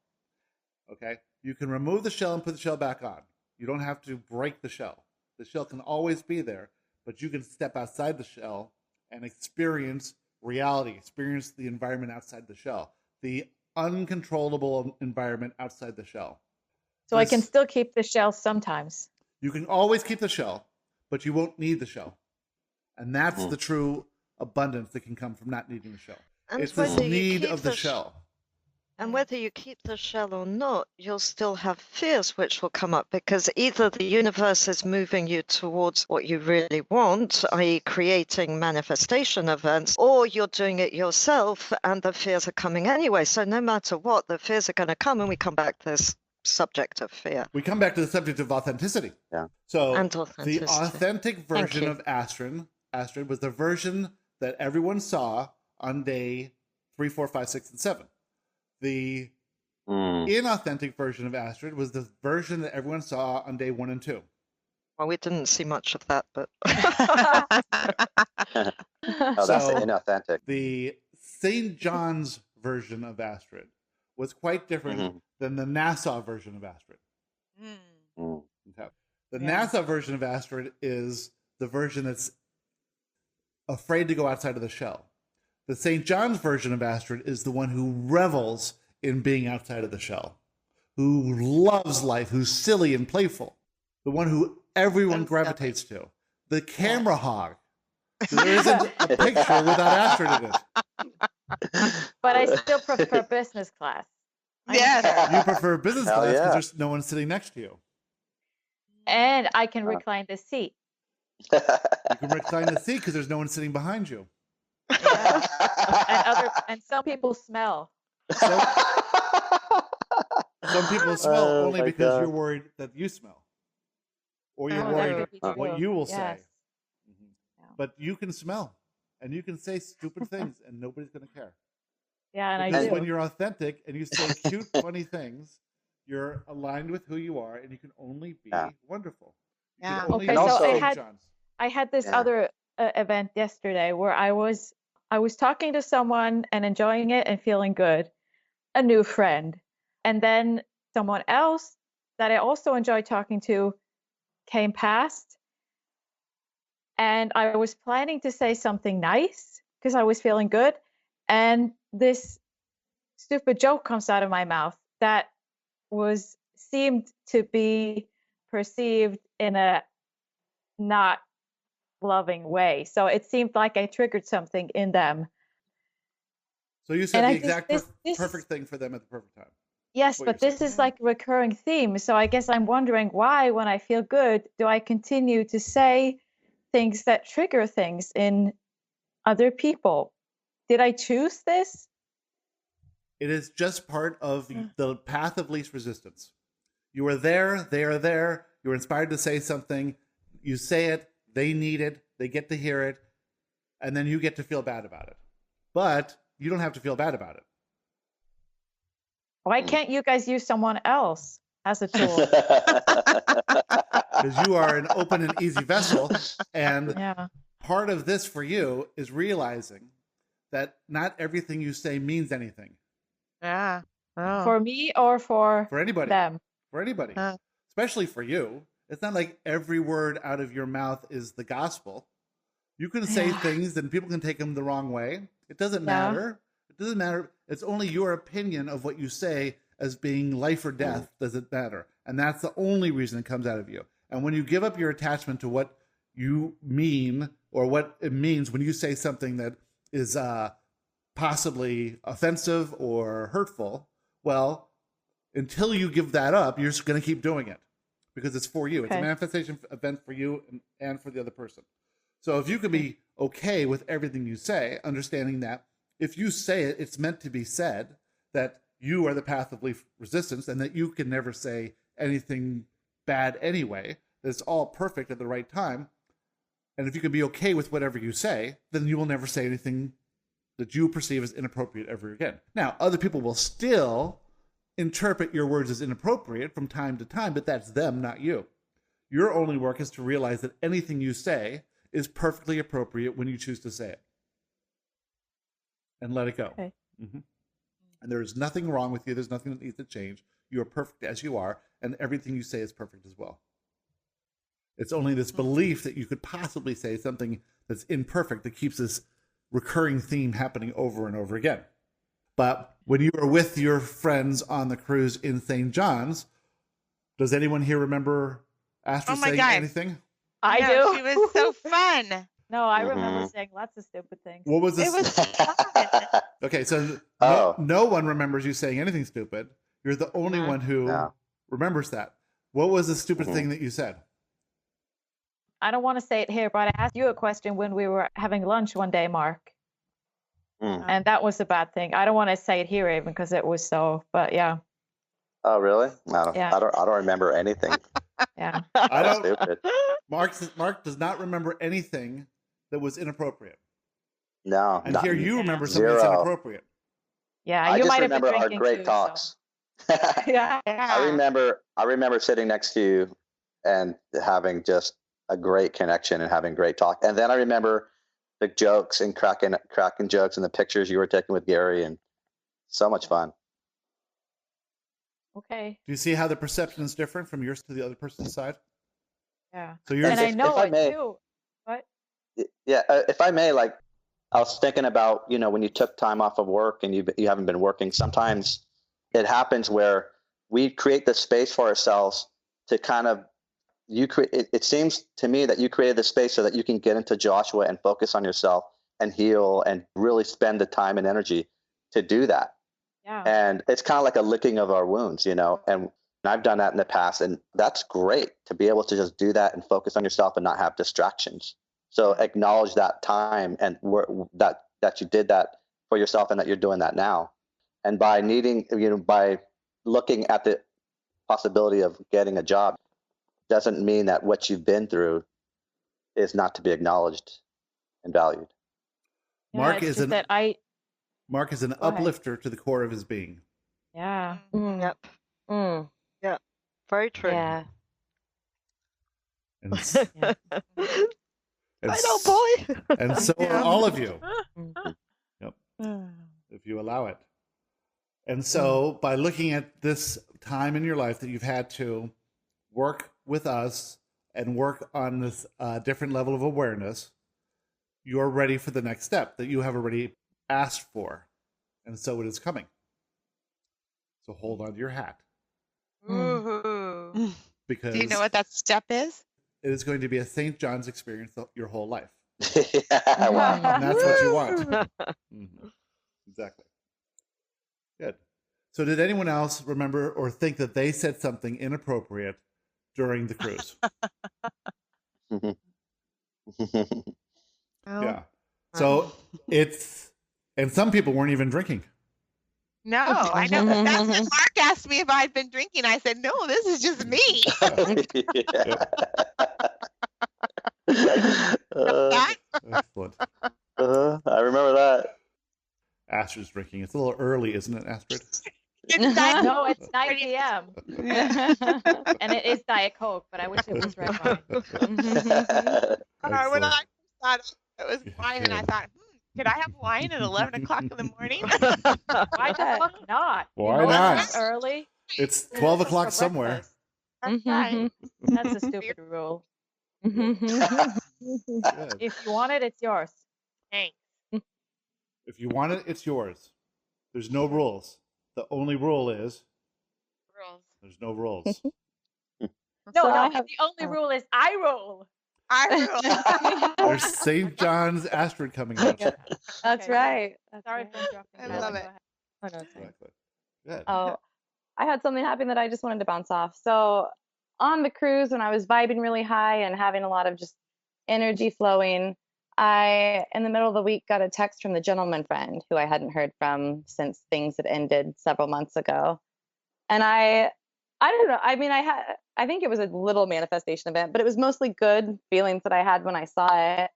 Speaker 2: Okay? You can remove the shell and put the shell back on. You don't have to break the shell. The shell can always be there, but you can step outside the shell and experience reality, experience the environment outside the shell, the uncontrollable environment outside the shell.
Speaker 3: So I can still keep the shell sometimes.
Speaker 2: You can always keep the shell, but you won't need the shell. And that's the true abundance that can come from not needing the shell.
Speaker 6: And
Speaker 2: it's this need of the shell.
Speaker 6: And whether you keep the shell or not, you'll still have fears which will come up because either the universe is moving you towards what you really want, i.e. creating manifestation events, or you're doing it yourself and the fears are coming anyway. So no matter what, the fears are going to come, and we come back to this subject of fear.
Speaker 2: We come back to the subject of authenticity.
Speaker 5: Yeah.
Speaker 2: So
Speaker 6: authenticity.
Speaker 2: The authentic version of Astrid was the version that everyone saw on day 3, 4, 5, 6, and 7. The inauthentic version of Astrid was the version that everyone saw on day 1 and 2.
Speaker 6: Well, we didn't see much of that, but
Speaker 5: Oh, that's inauthentic.
Speaker 2: The St. John's version of Astrid was quite different than the Nassau version of Astrid. Okay. The Nassau version of Astrid is the version that's afraid to go outside of the shell. The St. John's version of Astrid is the one who revels in being outside of the shell, who loves life, who's silly and playful, the one who everyone gravitates to, the camera hog. There isn't a picture without Astrid in it.
Speaker 3: But I still prefer business class.
Speaker 4: Yes.
Speaker 2: You prefer business
Speaker 5: Hell
Speaker 2: class because
Speaker 5: yeah.
Speaker 2: there's no one sitting next to you.
Speaker 3: And I can recline the seat.
Speaker 2: You can recline the seat because there's no one sitting behind you.
Speaker 3: And some people smell.
Speaker 2: Some people smell
Speaker 5: Oh
Speaker 2: only
Speaker 5: my
Speaker 2: because
Speaker 5: God.
Speaker 2: you're worried that you smell, or you're
Speaker 3: that
Speaker 2: worried
Speaker 3: could be
Speaker 2: what
Speaker 3: true.
Speaker 2: you will say.
Speaker 3: Yes.
Speaker 2: But you can smell, and you can say stupid things, and nobody's going to care.
Speaker 3: Yeah, and
Speaker 2: Because
Speaker 3: I do.
Speaker 2: when you're authentic and you say cute, funny things, you're aligned with who you are, and you can only be wonderful. You
Speaker 4: Yeah.
Speaker 2: can only
Speaker 3: Okay,
Speaker 2: be
Speaker 5: so I
Speaker 2: St.
Speaker 3: had-
Speaker 2: John's.
Speaker 3: I had this
Speaker 5: Yeah.
Speaker 3: other event yesterday where I was talking to someone and enjoying it and feeling good, a new friend. And then someone else that I also enjoyed talking to came past. And I was planning to say something nice because I was feeling good. And this stupid joke comes out of my mouth that seemed to be perceived in a not loving way. So it seemed like I triggered something in them.
Speaker 2: So you said
Speaker 3: And
Speaker 2: the
Speaker 3: I just-
Speaker 2: exact
Speaker 3: this-
Speaker 2: perfect thing for them at the perfect time.
Speaker 3: Yes,
Speaker 2: What
Speaker 3: but
Speaker 2: you're
Speaker 3: this
Speaker 2: saying.
Speaker 3: is like a recurring theme. So I guess I'm wondering why, when I feel good, do I continue to say things that trigger things in other people? Did I choose this?
Speaker 2: It is just part of the path of least resistance. You are there, they are there, you're inspired to say something, you say it, they need it, they get to hear it, and then you get to feel bad about it. But you don't have to feel bad about it.
Speaker 3: Why can't you guys use someone else as a tool?
Speaker 2: Because you are an open and easy vessel. And
Speaker 3: Yeah.
Speaker 2: part of this for you is realizing that not everything you say means anything.
Speaker 4: Yeah. Oh.
Speaker 3: For me or for
Speaker 2: anybody.
Speaker 3: them?
Speaker 2: For anybody. Especially for you. It's not like every word out of your mouth is the gospel. You can say things and people can take them the wrong way. It doesn't matter. It doesn't matter. It's only your opinion of what you say as being life or death doesn't matter. And that's the only reason it comes out of you. And when you give up your attachment to what you mean or what it means when you say something that is possibly offensive or hurtful, well, until you give that up, you're just going to keep doing it because it's for you. It's a manifestation event for you and for the other person. So if you can be okay with everything you say, understanding that if you say it, it's meant to be said, that you are the path of least resistance and that you can never say anything bad anyway, that it's all perfect at the right time. And if you can be okay with whatever you say, then you will never say anything that you perceive as inappropriate ever again. Now, other people will still interpret your words as inappropriate from time to time, but that's them, not you. Your only work is to realize that anything you say is perfectly appropriate when you choose to say it. And let it go.
Speaker 3: Okay.
Speaker 2: And there is nothing wrong with you. There's nothing that needs to change. You are perfect as you are, and everything you say is perfect as well. It's only this belief that you could possibly say something that's imperfect that keeps this recurring theme happening over and over again. But when you were with your friends on the cruise in St. John's, does anyone here remember Astrid saying anything?
Speaker 3: I do.
Speaker 4: She was so fun.
Speaker 3: No, I remember saying lots of stupid things.
Speaker 2: What was this?
Speaker 4: It was fun.
Speaker 2: Okay, so no one remembers you saying anything stupid. You're the only one who remembers that. What was the stupid thing that you said?
Speaker 3: I don't want to say it here, but I asked you a question when we were having lunch one day, Mark. And that was a bad thing. I don't want to say it here even because it was so, but yeah.
Speaker 5: Oh, really? I don't remember anything.
Speaker 3: Yeah.
Speaker 2: I don't. Stupid. Mark does not remember anything that was inappropriate.
Speaker 5: No.
Speaker 2: And here you remember something that's inappropriate.
Speaker 3: Yeah,
Speaker 5: you
Speaker 3: just
Speaker 5: might remember our great talks.
Speaker 3: So. Yeah.
Speaker 5: I remember sitting next to you and having just a great connection and having great talk. And then I remember the jokes and cracking jokes and the pictures you were taking with Gary, and so much fun.
Speaker 3: Okay.
Speaker 2: Do you see how the perception is different from yours to the other person's side?
Speaker 3: Yeah.
Speaker 2: So yours,
Speaker 3: and I know it too. What?
Speaker 5: Yeah, if I may, like, I was thinking about, when you took time off of work and you haven't been working, sometimes it happens where we create the space for ourselves to kind of, it seems to me that you created the space so that you can get into Joshua and focus on yourself and heal and really spend the time and energy to do that.
Speaker 3: Yeah.
Speaker 5: And it's kind of like a licking of our wounds, and I've done that in the past, and that's great to be able to just do that and focus on yourself and not have distractions. So acknowledge that time and that you did that for yourself and that you're doing that now. And by by looking at the possibility of getting a job doesn't mean that what you've been through is not to be acknowledged and valued.
Speaker 2: Mark is an uplifter to the core of his being.
Speaker 3: Yeah.
Speaker 6: Yep. Yeah. Very true.
Speaker 7: Yeah.
Speaker 2: And,
Speaker 6: I know, boy.
Speaker 2: And so are all of you. Yep. If you allow it. And so by looking at this time in your life that you've had to work with us and work on this different level of awareness, you're ready for the next step that you have already asked for. And so it is coming. So hold on to your hat.
Speaker 4: Ooh.
Speaker 2: Because
Speaker 4: do you know what that step is?
Speaker 2: It is going to be a St. John's experience your whole life.
Speaker 5: Wow.
Speaker 2: And that's what you want. Exactly. Good. So did anyone else remember or think that they said something inappropriate during the cruise? Yeah. So and some people weren't even drinking.
Speaker 4: No, I know. That's when Mark asked me if I'd been drinking. I said, no, this is just me.
Speaker 2: Excellent. Astrid's drinking. It's a little early, isn't it, Astrid?
Speaker 4: It's that
Speaker 3: No, it's 9 p.m. and it is Diet Coke, but I wish it was red wine.
Speaker 4: when I
Speaker 2: Excellent.
Speaker 4: first thought it was wine, and I thought, could I have wine at 11 o'clock in the morning?
Speaker 3: Why the fuck not?
Speaker 2: Why
Speaker 3: You know,
Speaker 2: not?
Speaker 3: it's early.
Speaker 2: It's
Speaker 3: It's
Speaker 2: 12
Speaker 3: just
Speaker 2: o'clock
Speaker 3: for
Speaker 2: somewhere.
Speaker 3: breakfast.
Speaker 4: That's right.
Speaker 3: That's a stupid rule.
Speaker 2: Good.
Speaker 3: If you want it, it's yours.
Speaker 4: Thanks.
Speaker 2: If you want it, it's yours. There's no rules. The only rule is
Speaker 4: Rules.
Speaker 2: there's no rules.
Speaker 3: No,
Speaker 7: So
Speaker 3: no.
Speaker 7: I have-
Speaker 3: The only rule is I rule.
Speaker 4: I rule.
Speaker 2: There's St. John's Astrid coming out.
Speaker 7: That's
Speaker 3: Okay,
Speaker 7: right. That's
Speaker 3: Sorry
Speaker 7: right.
Speaker 3: for interrupting.
Speaker 4: I
Speaker 3: Kylie,
Speaker 4: love
Speaker 3: go
Speaker 4: it.
Speaker 3: ahead.
Speaker 7: Oh, no, it's fine.
Speaker 2: Exactly. Good.
Speaker 7: Oh, I had something happen that I just wanted to bounce off. So on the cruise, when I was vibing really high and having a lot of just energy flowing, I, in the middle of the week, got a text from the gentleman friend who I hadn't heard from since things had ended several months ago. And I don't know. I mean, I think it was a little manifestation event, but it was mostly good feelings that I had when I saw it.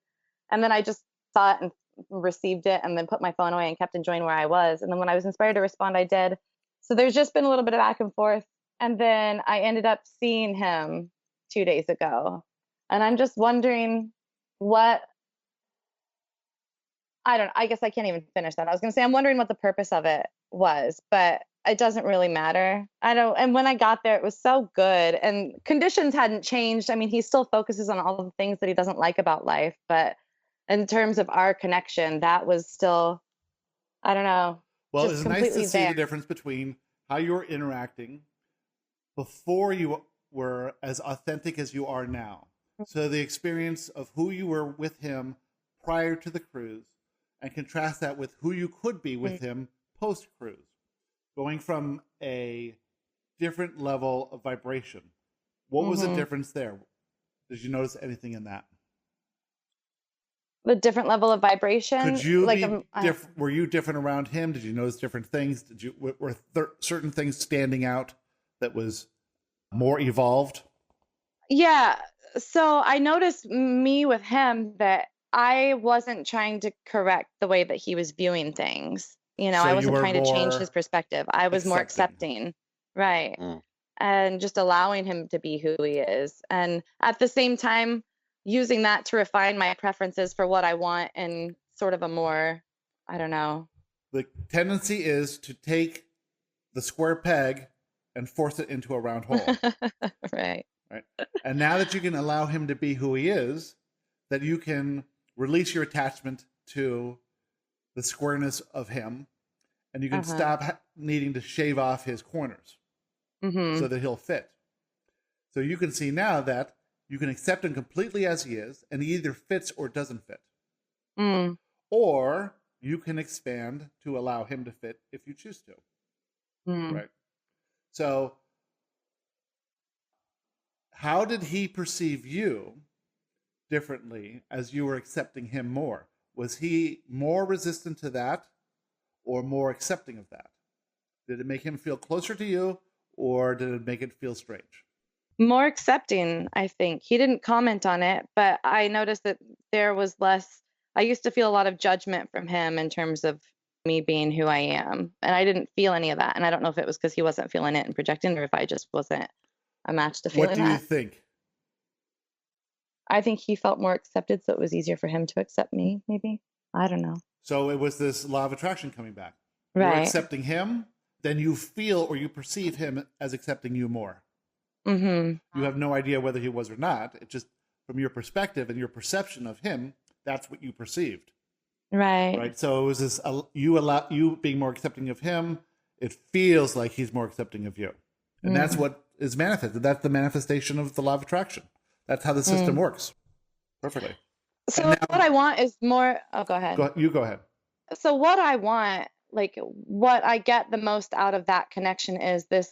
Speaker 7: And then I just saw it and received it and then put my phone away and kept enjoying where I was. And then when I was inspired to respond, I did. So there's just been a little bit of back and forth. And then I ended up seeing him 2 days ago. And I'm just wondering what, I don't know, I guess I can't even finish that. I was going to say, I'm wondering what the purpose of it was, but it doesn't really matter. And when I got there, it was so good and conditions hadn't changed. I mean, he still focuses on all the things that he doesn't like about life, but in terms of our connection, that was still, I don't know.
Speaker 2: Well,
Speaker 7: just
Speaker 2: it's nice to
Speaker 7: completely
Speaker 2: see
Speaker 7: there.
Speaker 2: the difference between how you were interacting before you were as authentic as you are now. So the experience of who you were with him prior to the cruise, and contrast that with who you could be with him post-cruise, going from a different level of vibration. What was the difference there? Did you notice anything in that?
Speaker 7: The different level of vibration.
Speaker 2: Could you
Speaker 7: like
Speaker 2: be different? Were you different around him? Did you notice different things? Were certain things standing out that was more evolved?
Speaker 7: Yeah. So I noticed me with him that I wasn't trying to correct the way that he was viewing things. You know,
Speaker 2: So
Speaker 7: I
Speaker 2: you
Speaker 7: wasn't
Speaker 2: were
Speaker 7: trying to change
Speaker 2: more
Speaker 7: his perspective. I was more
Speaker 2: accepting.
Speaker 7: accepting. Right. And just allowing him to be who he is. And at the same time, using that to refine my preferences for what I want in sort of a more, I don't know.
Speaker 2: The tendency is to take the square peg and force it into a round hole.
Speaker 7: Right.
Speaker 2: Right. And now that you can allow him to be who he is, that you can release your attachment to the squareness of him, and you can stop needing to shave off his corners so that he'll fit. So you can see now that you can accept him completely as he is, and he either fits or doesn't fit. Or you can expand to allow him to fit if you choose to. Right. So how did he perceive you differently as you were accepting him more? Was he more resistant to that or more accepting of that? Did it make him feel closer to you, or did it make it feel strange?
Speaker 7: More accepting, I think. He didn't comment on it, but I noticed that there was less. I used to feel a lot of judgment from him in terms of me being who I am. And I didn't feel any of that. And I don't know if it was because he wasn't feeling it and projecting, or if I just wasn't a match to feeling
Speaker 2: What do
Speaker 7: that.
Speaker 2: you think?
Speaker 7: I think he felt more accepted, so it was easier for him to accept me, maybe. I don't know.
Speaker 2: So it was this law of attraction coming back. You're
Speaker 7: Right.
Speaker 2: accepting him, then you feel or you perceive him as accepting you more. You have no idea whether he was or not. It's just from your perspective and your perception of him, that's what you perceived.
Speaker 7: Right.
Speaker 2: Right. So it was this you being more accepting of him. It feels like he's more accepting of you, and that's what is manifested. That's the manifestation of the law of attraction. That's how the system works. Perfectly.
Speaker 7: So
Speaker 2: And now-
Speaker 7: what I want is more. Oh, go ahead.
Speaker 2: You go ahead.
Speaker 7: So what I want, like what I get the most out of that connection is this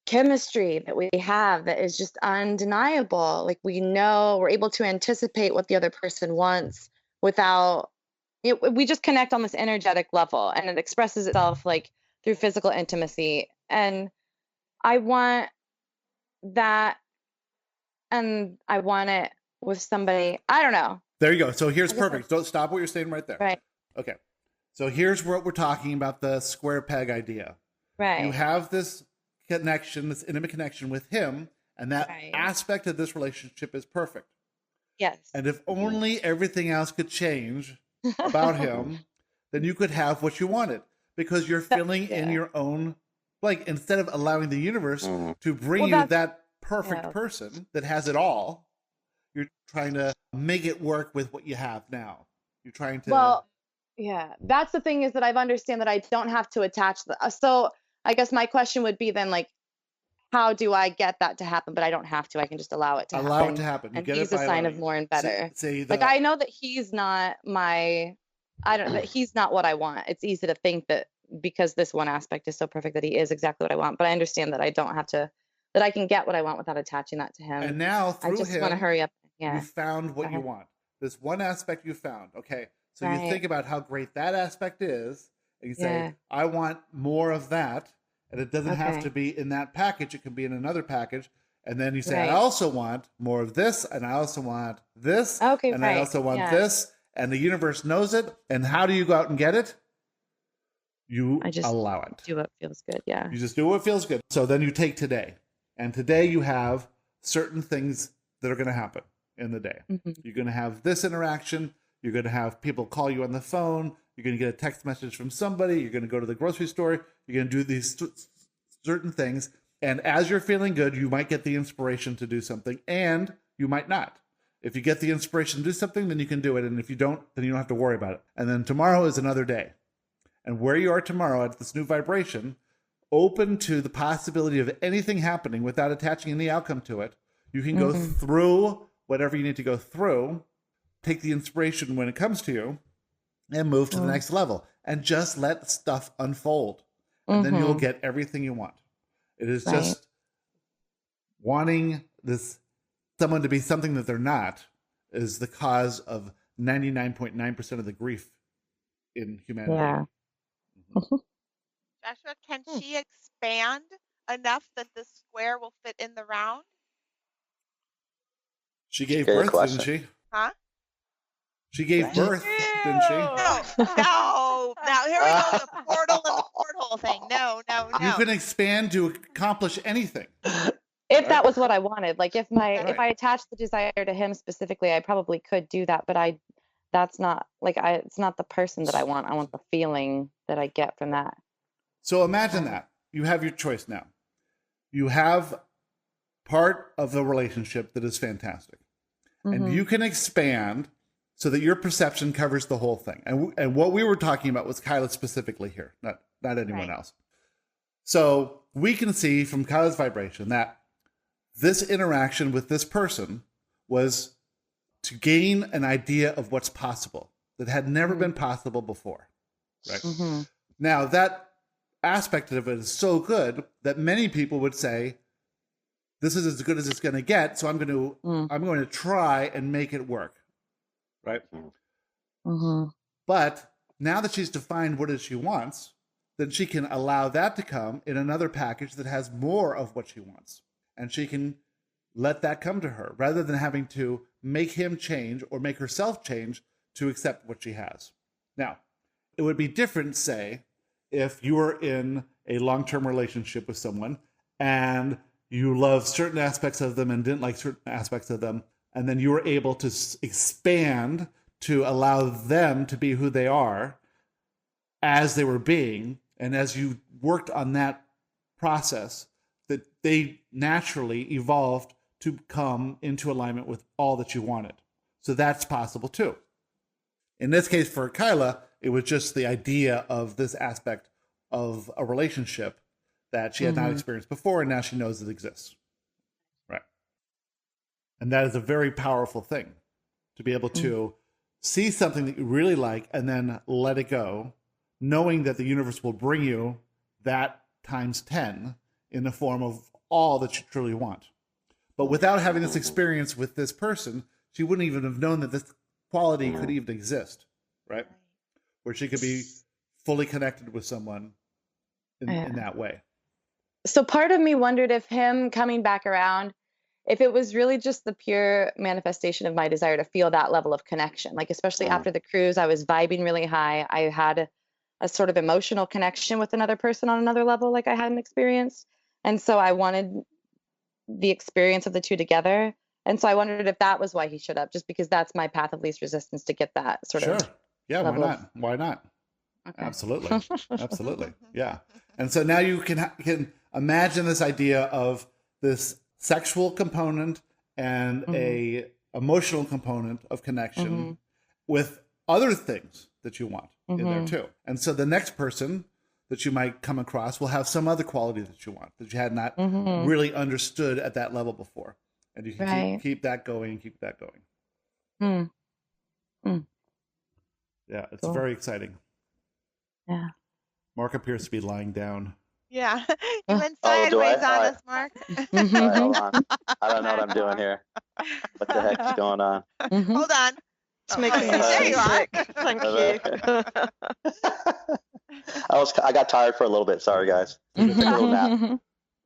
Speaker 7: chemistry that we have that is just undeniable. Like we know, we're able to anticipate what the other person wants without we just connect on this energetic level, and it expresses itself like through physical intimacy. And I want that, and I want it with somebody. I don't know.
Speaker 2: There you go. So here's perfect. Don't stop what you're saying right there.
Speaker 7: Right.
Speaker 2: Okay. So here's what we're talking about, the square peg idea.
Speaker 7: Right.
Speaker 2: You have this connection, this intimate connection with him, and that
Speaker 7: Right.
Speaker 2: aspect of this relationship is perfect.
Speaker 7: Yes.
Speaker 2: And if only everything else could change about him, then you could have what you wanted, because you're filling in your own, like, instead of allowing the universe to bring you that perfect person that has it all, you're trying to make it work with what you have now. You're trying to.
Speaker 7: Well, yeah, that's the thing, is that I've understand that I don't have to attach so I guess my question would be then, like, how do I get that to happen? But I don't have to. I can just allow it to happen.
Speaker 2: Allow it to happen. You
Speaker 7: and
Speaker 2: get
Speaker 7: he's
Speaker 2: it
Speaker 7: a
Speaker 2: by
Speaker 7: sign of
Speaker 2: allowing.
Speaker 7: more and better.
Speaker 2: Like,
Speaker 7: I know that he's not that he's not what I want. It's easy to think that because this one aspect is so perfect that he is exactly what I want. But I understand that I don't have to, that I can get what I want without attaching that to him.
Speaker 2: And now through
Speaker 7: I just
Speaker 2: him,
Speaker 7: want to hurry up. Yeah.
Speaker 2: you found what you want. This one aspect you found. Okay. So you
Speaker 7: Right.
Speaker 2: think about how great that aspect is, and you say, I want more of that. And it doesn't have to be in that package. It can be in another package. And then you say, I also want more of this, and I also want this, and I also want this. And the universe knows it. And how do you go out and get it? You allow it.
Speaker 7: Do what feels good. Yeah.
Speaker 2: You just do what feels good. So then you take today. And today you have certain things that are going to happen in the day. You're going to have this interaction. You're going to have people call you on the phone. You're going to get a text message from somebody. You're going to go to the grocery store. You're going to do these certain things. And as you're feeling good, you might get the inspiration to do something, and you might not. If you get the inspiration to do something, then you can do it. And if you don't, then you don't have to worry about it. And then tomorrow is another day. And where you are tomorrow at this new vibration, open to the possibility of anything happening without attaching any outcome to it, you can go through whatever you need to go through, take the inspiration when it comes to you, and move to the next level. And just let stuff unfold. And then you'll get everything you want. It is just wanting someone to be something that they're not is the cause of 99.9% of the grief in humanity.
Speaker 7: Yeah.
Speaker 4: Joshua, can she expand enough that the square will fit in the round?
Speaker 2: She gave birth, didn't she?
Speaker 4: Huh?
Speaker 2: She gave birth, didn't she?
Speaker 4: No. Now here we go, the portal and the porthole thing. No.
Speaker 2: You can expand to accomplish anything.
Speaker 7: If that was what I wanted, like if I attached the desire to him specifically, I probably could do that. But that's not it's not the person that I want. I want the feeling that I get from that.
Speaker 2: So imagine that you have your choice now. You have part of the relationship that is fantastic, and you can expand so that your perception covers the whole thing. And what we were talking about was Kyla specifically here, not anyone else. So we can see from Kyla's vibration that this interaction with this person was to gain an idea of what's possible that had never been possible before. Right? Now, that aspect of it is so good that many people would say, this is as good as it's going to get, so I'm going to try and make it work. Right? But now that she's defined what it is she wants, then she can allow that to come in another package that has more of what she wants. And she can let that come to her rather than having to make him change or make herself change to accept what she has. Now, it would be different, say, if you were in a long-term relationship with someone and you loved certain aspects of them and didn't like certain aspects of them, and then you were able to expand to allow them to be who they are as they were being, and as you worked on that process, that they naturally evolved to come into alignment with all that you wanted. So that's possible too. In this case, for Kyla, it was just the idea of this aspect of a relationship that she had not experienced before, and now she knows it exists. Right. And that is a very powerful thing, to be able to see something that you really like and then let it go, knowing that the universe will bring you that times 10 in the form of all that you truly want. But without having this experience with this person, she wouldn't even have known that this quality could even exist, right? Where she could be fully connected with someone in that way.
Speaker 7: So part of me wondered if him coming back around, if it was really just the pure manifestation of my desire to feel that level of connection. Like, especially after the cruise, I was vibing really high. I had a sort of emotional connection with another person on another level like I hadn't experienced. And so I wanted the experience of the two together. And so I wondered if that was why he showed up, just because that's my path of least resistance to get that sort of.
Speaker 2: Sure. Yeah. Why not? Why not?
Speaker 7: Okay.
Speaker 2: Absolutely. Absolutely. Yeah. And so now you can imagine this idea of this sexual component and a emotional component of connection with other things that you want in there too. And so the next person that you might come across will have some other quality that you want that you had not really understood at that level before. And you can keep that going, keep that going. Yeah, it's very exciting.
Speaker 7: Yeah.
Speaker 2: Mark appears to be lying down.
Speaker 4: Yeah. You went sideways on us, Mark.
Speaker 5: All right, hold on. I don't know what I'm doing here. What the heck's going on?
Speaker 4: Hold on.
Speaker 6: It's making me
Speaker 4: There you are.
Speaker 6: sick. Thank you.
Speaker 5: I got tired for a little bit. Sorry, guys. Took a little nap.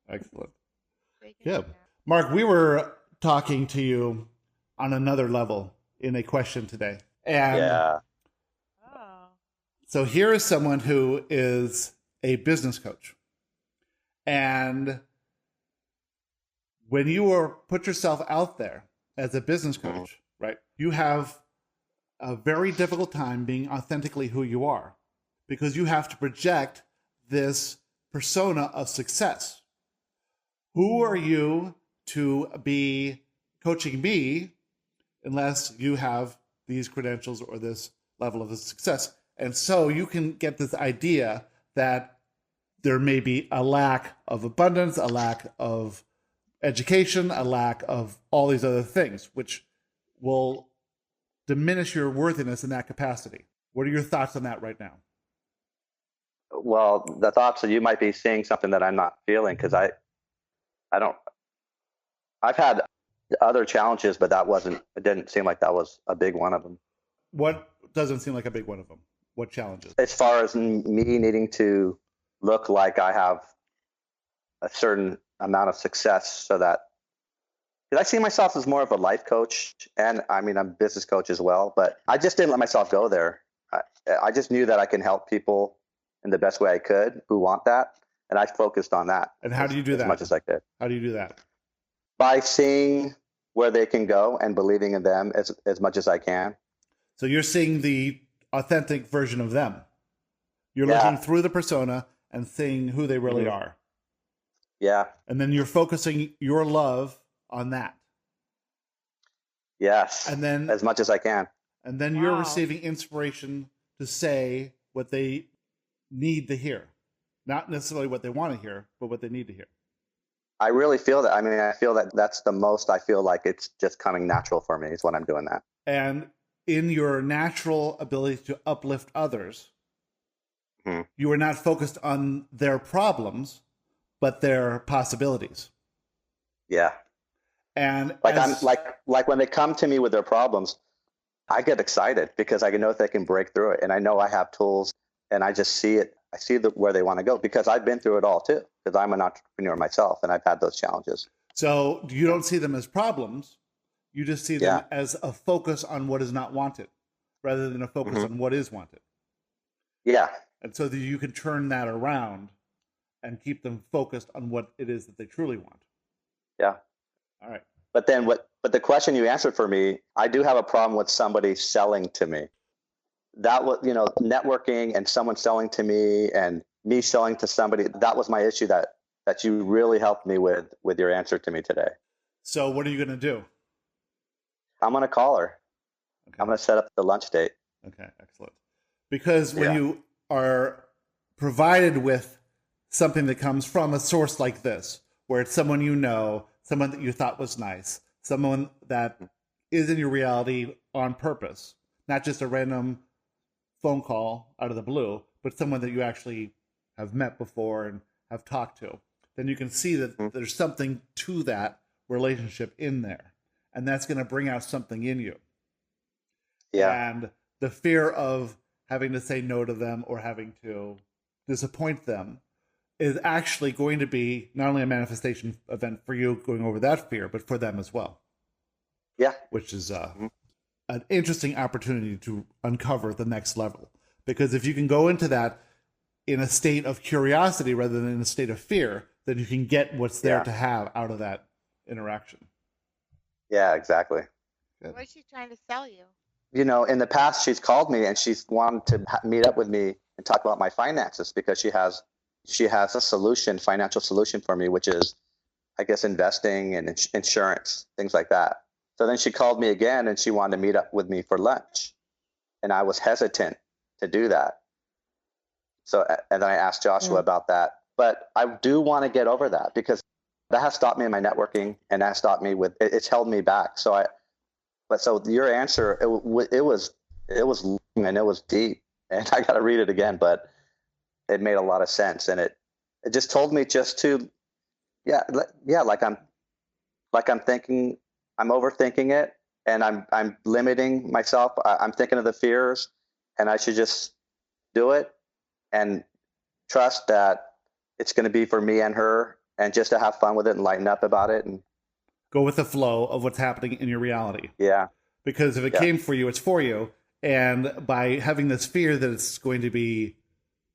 Speaker 2: Excellent. Yeah. Mark, we were talking to you on another level in a question today. And so here is someone who is a business coach. And when you put yourself out there as a business coach, right, you have a very difficult time being authentically who you are, because you have to project this persona of success. Who are you to be coaching me unless you have these credentials or this level of success? And so you can get this idea that there may be a lack of abundance, a lack of education, a lack of all these other things, which will diminish your worthiness in that capacity. What are your thoughts on that right now?
Speaker 5: Well, the thoughts that you might be seeing something that I'm not feeling, because I've had other challenges, but it didn't seem like that was a big one of them.
Speaker 2: What doesn't seem like a big one of them? What challenges?
Speaker 5: As far as me needing to look like I have a certain amount of success, so that, because I see myself as more of a life coach, and I mean, I'm a business coach as well, but I just didn't let myself go there. I just knew that I can help people in the best way I could who want that, and I focused on that.
Speaker 2: And how do you do that?
Speaker 5: As much as I could.
Speaker 2: How do you do that?
Speaker 5: By seeing where they can go and believing in them as much as I can.
Speaker 2: So you're seeing the authentic version of them. You're looking through the persona and seeing who they really are.
Speaker 5: Yeah.
Speaker 2: And then you're focusing your love on that.
Speaker 5: Yes.
Speaker 2: And then
Speaker 5: as much as I can.
Speaker 2: And then you're receiving inspiration to say what they need to hear. Not necessarily what they want to hear, but what they need to hear.
Speaker 5: I really feel that. I mean, I feel that that's the most I feel like it's just coming natural for me is when I'm doing that.
Speaker 2: And in your natural ability to uplift others, you are not focused on their problems, but their possibilities.
Speaker 5: Yeah.
Speaker 2: And
Speaker 5: like when they come to me with their problems, I get excited because I know that they can break through it, and I know I have tools, and I just see it. I see where they want to go because I've been through it all too. Because I'm an entrepreneur myself, and I've had those challenges.
Speaker 2: So you don't see them as problems; you just see them as a focus on what is not wanted, rather than a focus on what is wanted.
Speaker 5: Yeah.
Speaker 2: And so that you can turn that around and keep them focused on what it is that they truly want.
Speaker 5: Yeah.
Speaker 2: All right.
Speaker 5: But the question you answered for me, I do have a problem with somebody selling to me. That was, networking and someone selling to me and me selling to somebody. That was my issue that you really helped me with your answer to me today.
Speaker 2: So what are you going to do?
Speaker 5: I'm going to call her. Okay. I'm going to set up the lunch date.
Speaker 2: Okay, excellent. Because when you are provided with something that comes from a source like this, where it's someone you know, someone that you thought was nice, someone that is in your reality on purpose, not just a random phone call out of the blue, but someone that you actually have met before and have talked to, then you can see that there's something to that relationship in there. And that's going to bring out something in you. Yeah. And the fear of having to say no to them or having to disappoint them is actually going to be not only a manifestation event for you going over that fear, but for them as well. Yeah. Which is an interesting opportunity to uncover the next level. Because if you can go into that in a state of curiosity rather than in a state of fear, then you can get what's there to have out of that interaction.
Speaker 5: Yeah, exactly.
Speaker 2: Good.
Speaker 4: What's she trying to sell you?
Speaker 5: You know, in the past, she's called me and she's wanted to meet up with me and talk about my finances because she has a solution, financial solution for me, which is, I guess, investing and insurance, things like that. So then she called me again and she wanted to meet up with me for lunch. And I was hesitant to do that. So, and then I asked Joshua about that. But I do want to get over that because that has stopped me in my networking and that stopped me with, it's held me back. So so your answer, it was long and it was deep and I got to read it again, but it made a lot of sense. And it just told me just to, like I'm thinking, I'm overthinking it and I'm limiting myself. I'm thinking of the fears and I should just do it and trust that it's going to be for me and her and just to have fun with it and lighten up about it and
Speaker 2: go with the flow of what's happening in your reality.
Speaker 5: Yeah.
Speaker 2: Because if it came for you, it's for you. And by having this fear that it's going to be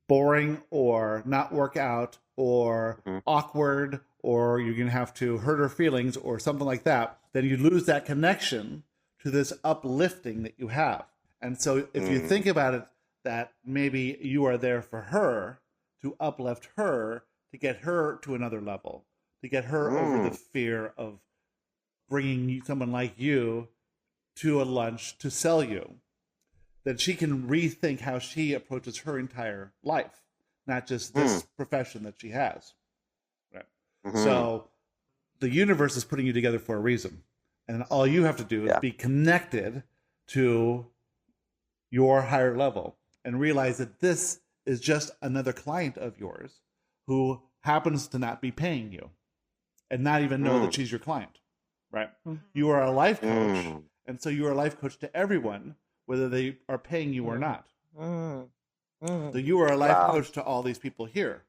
Speaker 2: boring or not work out or awkward or you're going to have to hurt her feelings or something like that, then you lose that connection to this uplifting that you have. And so if you think about it, that maybe you are there for her, to uplift her, to get her to another level, to get her over the fear of bringing someone like you to a lunch to sell you, that she can rethink how she approaches her entire life, not just this profession that she has. Right. So the universe is putting you together for a reason. And all you have to do is be connected to your higher level and realize that this is just another client of yours who happens to not be paying you and not even know that she's your client, right? You are a life coach, and so you are a life coach to everyone, whether they are paying you or not. So you are a life coach to all these people here.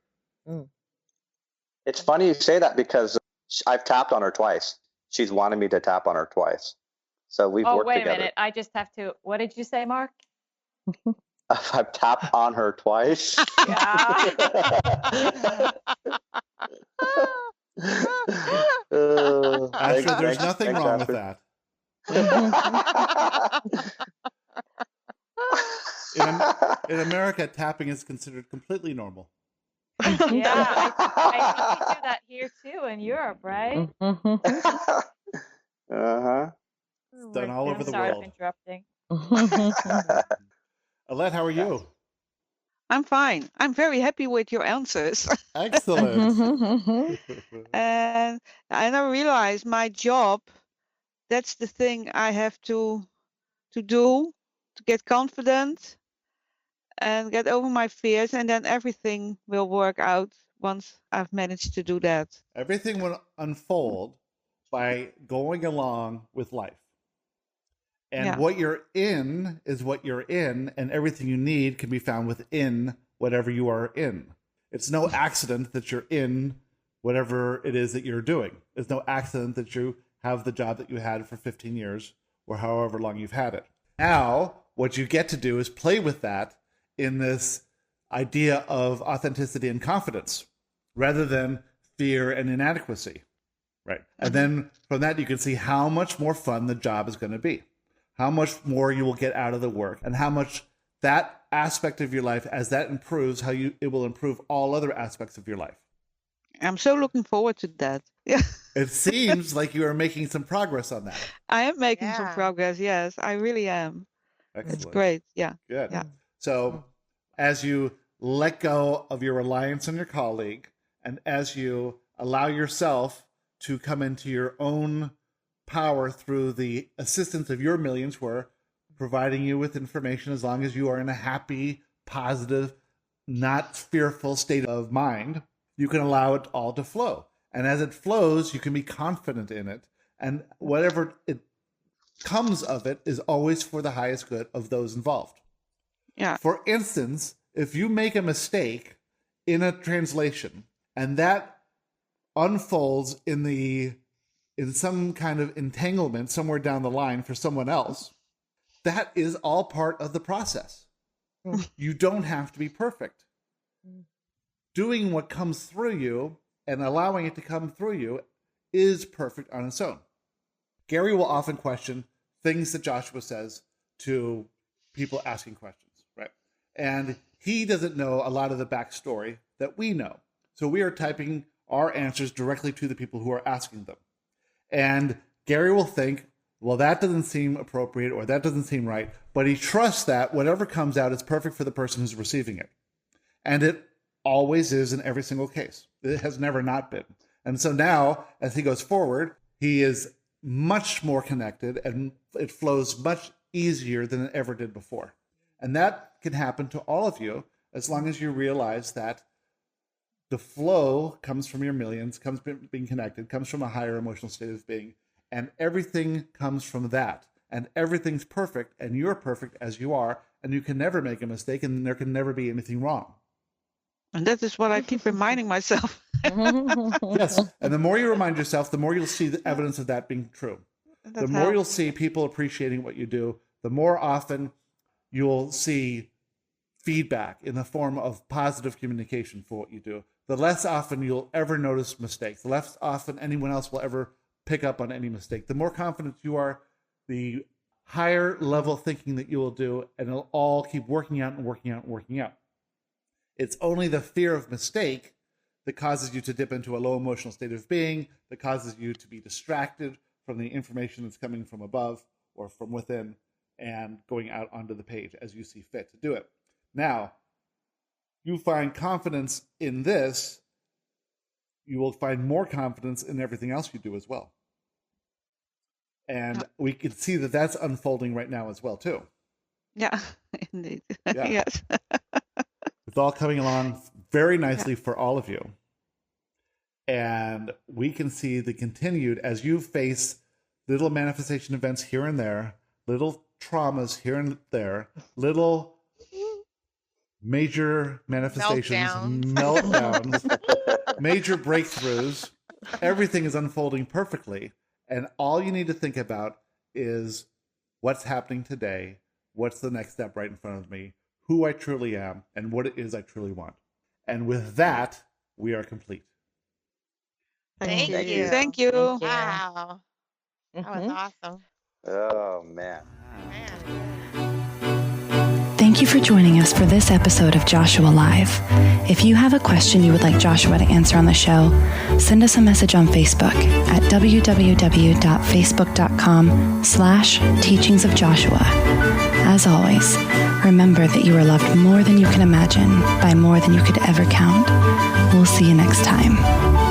Speaker 5: It's funny you say that because I've tapped on her twice. She's wanted me to tap on her twice. So we've worked together.
Speaker 3: Oh, wait a minute. I just have to, what did you say, Mark?
Speaker 5: I've tapped on her twice.
Speaker 3: Yeah.
Speaker 2: Asher, there's nothing wrong with that. In America, tapping is considered completely normal.
Speaker 3: Yeah, I think we do that here too in Europe, right?
Speaker 5: Uh-huh.
Speaker 2: It's done all over the
Speaker 3: Sorry
Speaker 2: world.
Speaker 3: for interrupting.
Speaker 2: Alette, how are you?
Speaker 8: I'm fine. I'm very happy with your answers.
Speaker 2: Excellent.
Speaker 8: And I realize my job, that's the thing I have to do to get confident and get over my fears, and then everything will work out once I've managed to do that.
Speaker 2: Everything will unfold by going along with life. And what you're in is what you're in, and everything you need can be found within whatever you are in. It's no accident that you're in whatever it is that you're doing. It's no accident that you have the job that you had for 15 years or however long you've had it. Now, what you get to do is play with that in this idea of authenticity and confidence rather than fear and inadequacy, right? And then from that, you can see how much more fun the job is going to be, how much more you will get out of the work, and how much that aspect of your life, as that improves, it will improve all other aspects of your life.
Speaker 8: I'm so looking forward to that. Yeah.
Speaker 2: It seems like you are making some progress on that.
Speaker 8: I am making some progress. Yes, I really am.
Speaker 2: Excellent.
Speaker 8: It's great. Yeah.
Speaker 2: Good.
Speaker 8: Yeah.
Speaker 2: So as you let go of your reliance on your colleague, and as you allow yourself to come into your own power through the assistance of your millions who are providing you with information, as long as you are in a happy, positive, not fearful state of mind, you can allow it all to flow. And as it flows, you can be confident in it. And whatever it comes of it is always for the highest good of those involved.
Speaker 8: Yeah.
Speaker 2: For instance, if you make a mistake in a translation and that unfolds in some kind of entanglement somewhere down the line for someone else, that is all part of the process. You don't have to be perfect. Doing what comes through you and allowing it to come through you is perfect on its own. Gary will often question things that Joshua says to people asking questions, right? And he doesn't know a lot of the backstory that we know. So we are typing our answers directly to the people who are asking them. And Gary will think, well, that doesn't seem appropriate or that doesn't seem right, but he trusts that whatever comes out is perfect for the person who's receiving it. And it always is in every single case. It has never not been. And so now, as he goes forward, he is much more connected and it flows much easier than it ever did before. And that can happen to all of you as long as you realize that the flow comes from your millions, comes from being connected, comes from a higher emotional state of being, and everything comes from that. And everything's perfect, and you're perfect as you are, and you can never make a mistake, and there can never be anything wrong.
Speaker 8: And that is what I keep reminding myself.
Speaker 2: Yes, and the more you remind yourself, the more you'll see the evidence of that being true. The more you'll see people appreciating what you do, the more often you'll see feedback in the form of positive communication for what you do. The less often you'll ever notice mistakes, the less often anyone else will ever pick up on any mistake. The more confident you are, the higher level thinking that you will do, and it'll all keep working out and working out and working out. It's only the fear of mistake that causes you to dip into a low emotional state of being, that causes you to be distracted from the information that's coming from above or from within and going out onto the page as you see fit to do it. Now, you find confidence in this, you will find more confidence in everything else you do as well. And we can see that that's unfolding right now as well, too.
Speaker 8: Yeah, indeed.
Speaker 2: Yeah.
Speaker 8: Yes.
Speaker 2: It's all coming along very nicely for all of you. And we can see the continued, as you face little manifestation events here and there, little traumas here and there, little major manifestations, meltdowns, major breakthroughs. Everything is unfolding perfectly. And all you need to think about is what's happening today, what's the next step right in front of me, who I truly am, and what it is I truly want. And with that, we are complete.
Speaker 4: Thank you.
Speaker 8: Thank you.
Speaker 4: Wow. That was awesome.
Speaker 5: Oh, man.
Speaker 1: Thank you for joining us for this episode of Joshua Live. If you have a question you would like Joshua to answer on the show, send us a message on Facebook at www.facebook.com/teachingsofjoshua. As always, remember that you are loved more than you can imagine by more than you could ever count. We'll see you next time.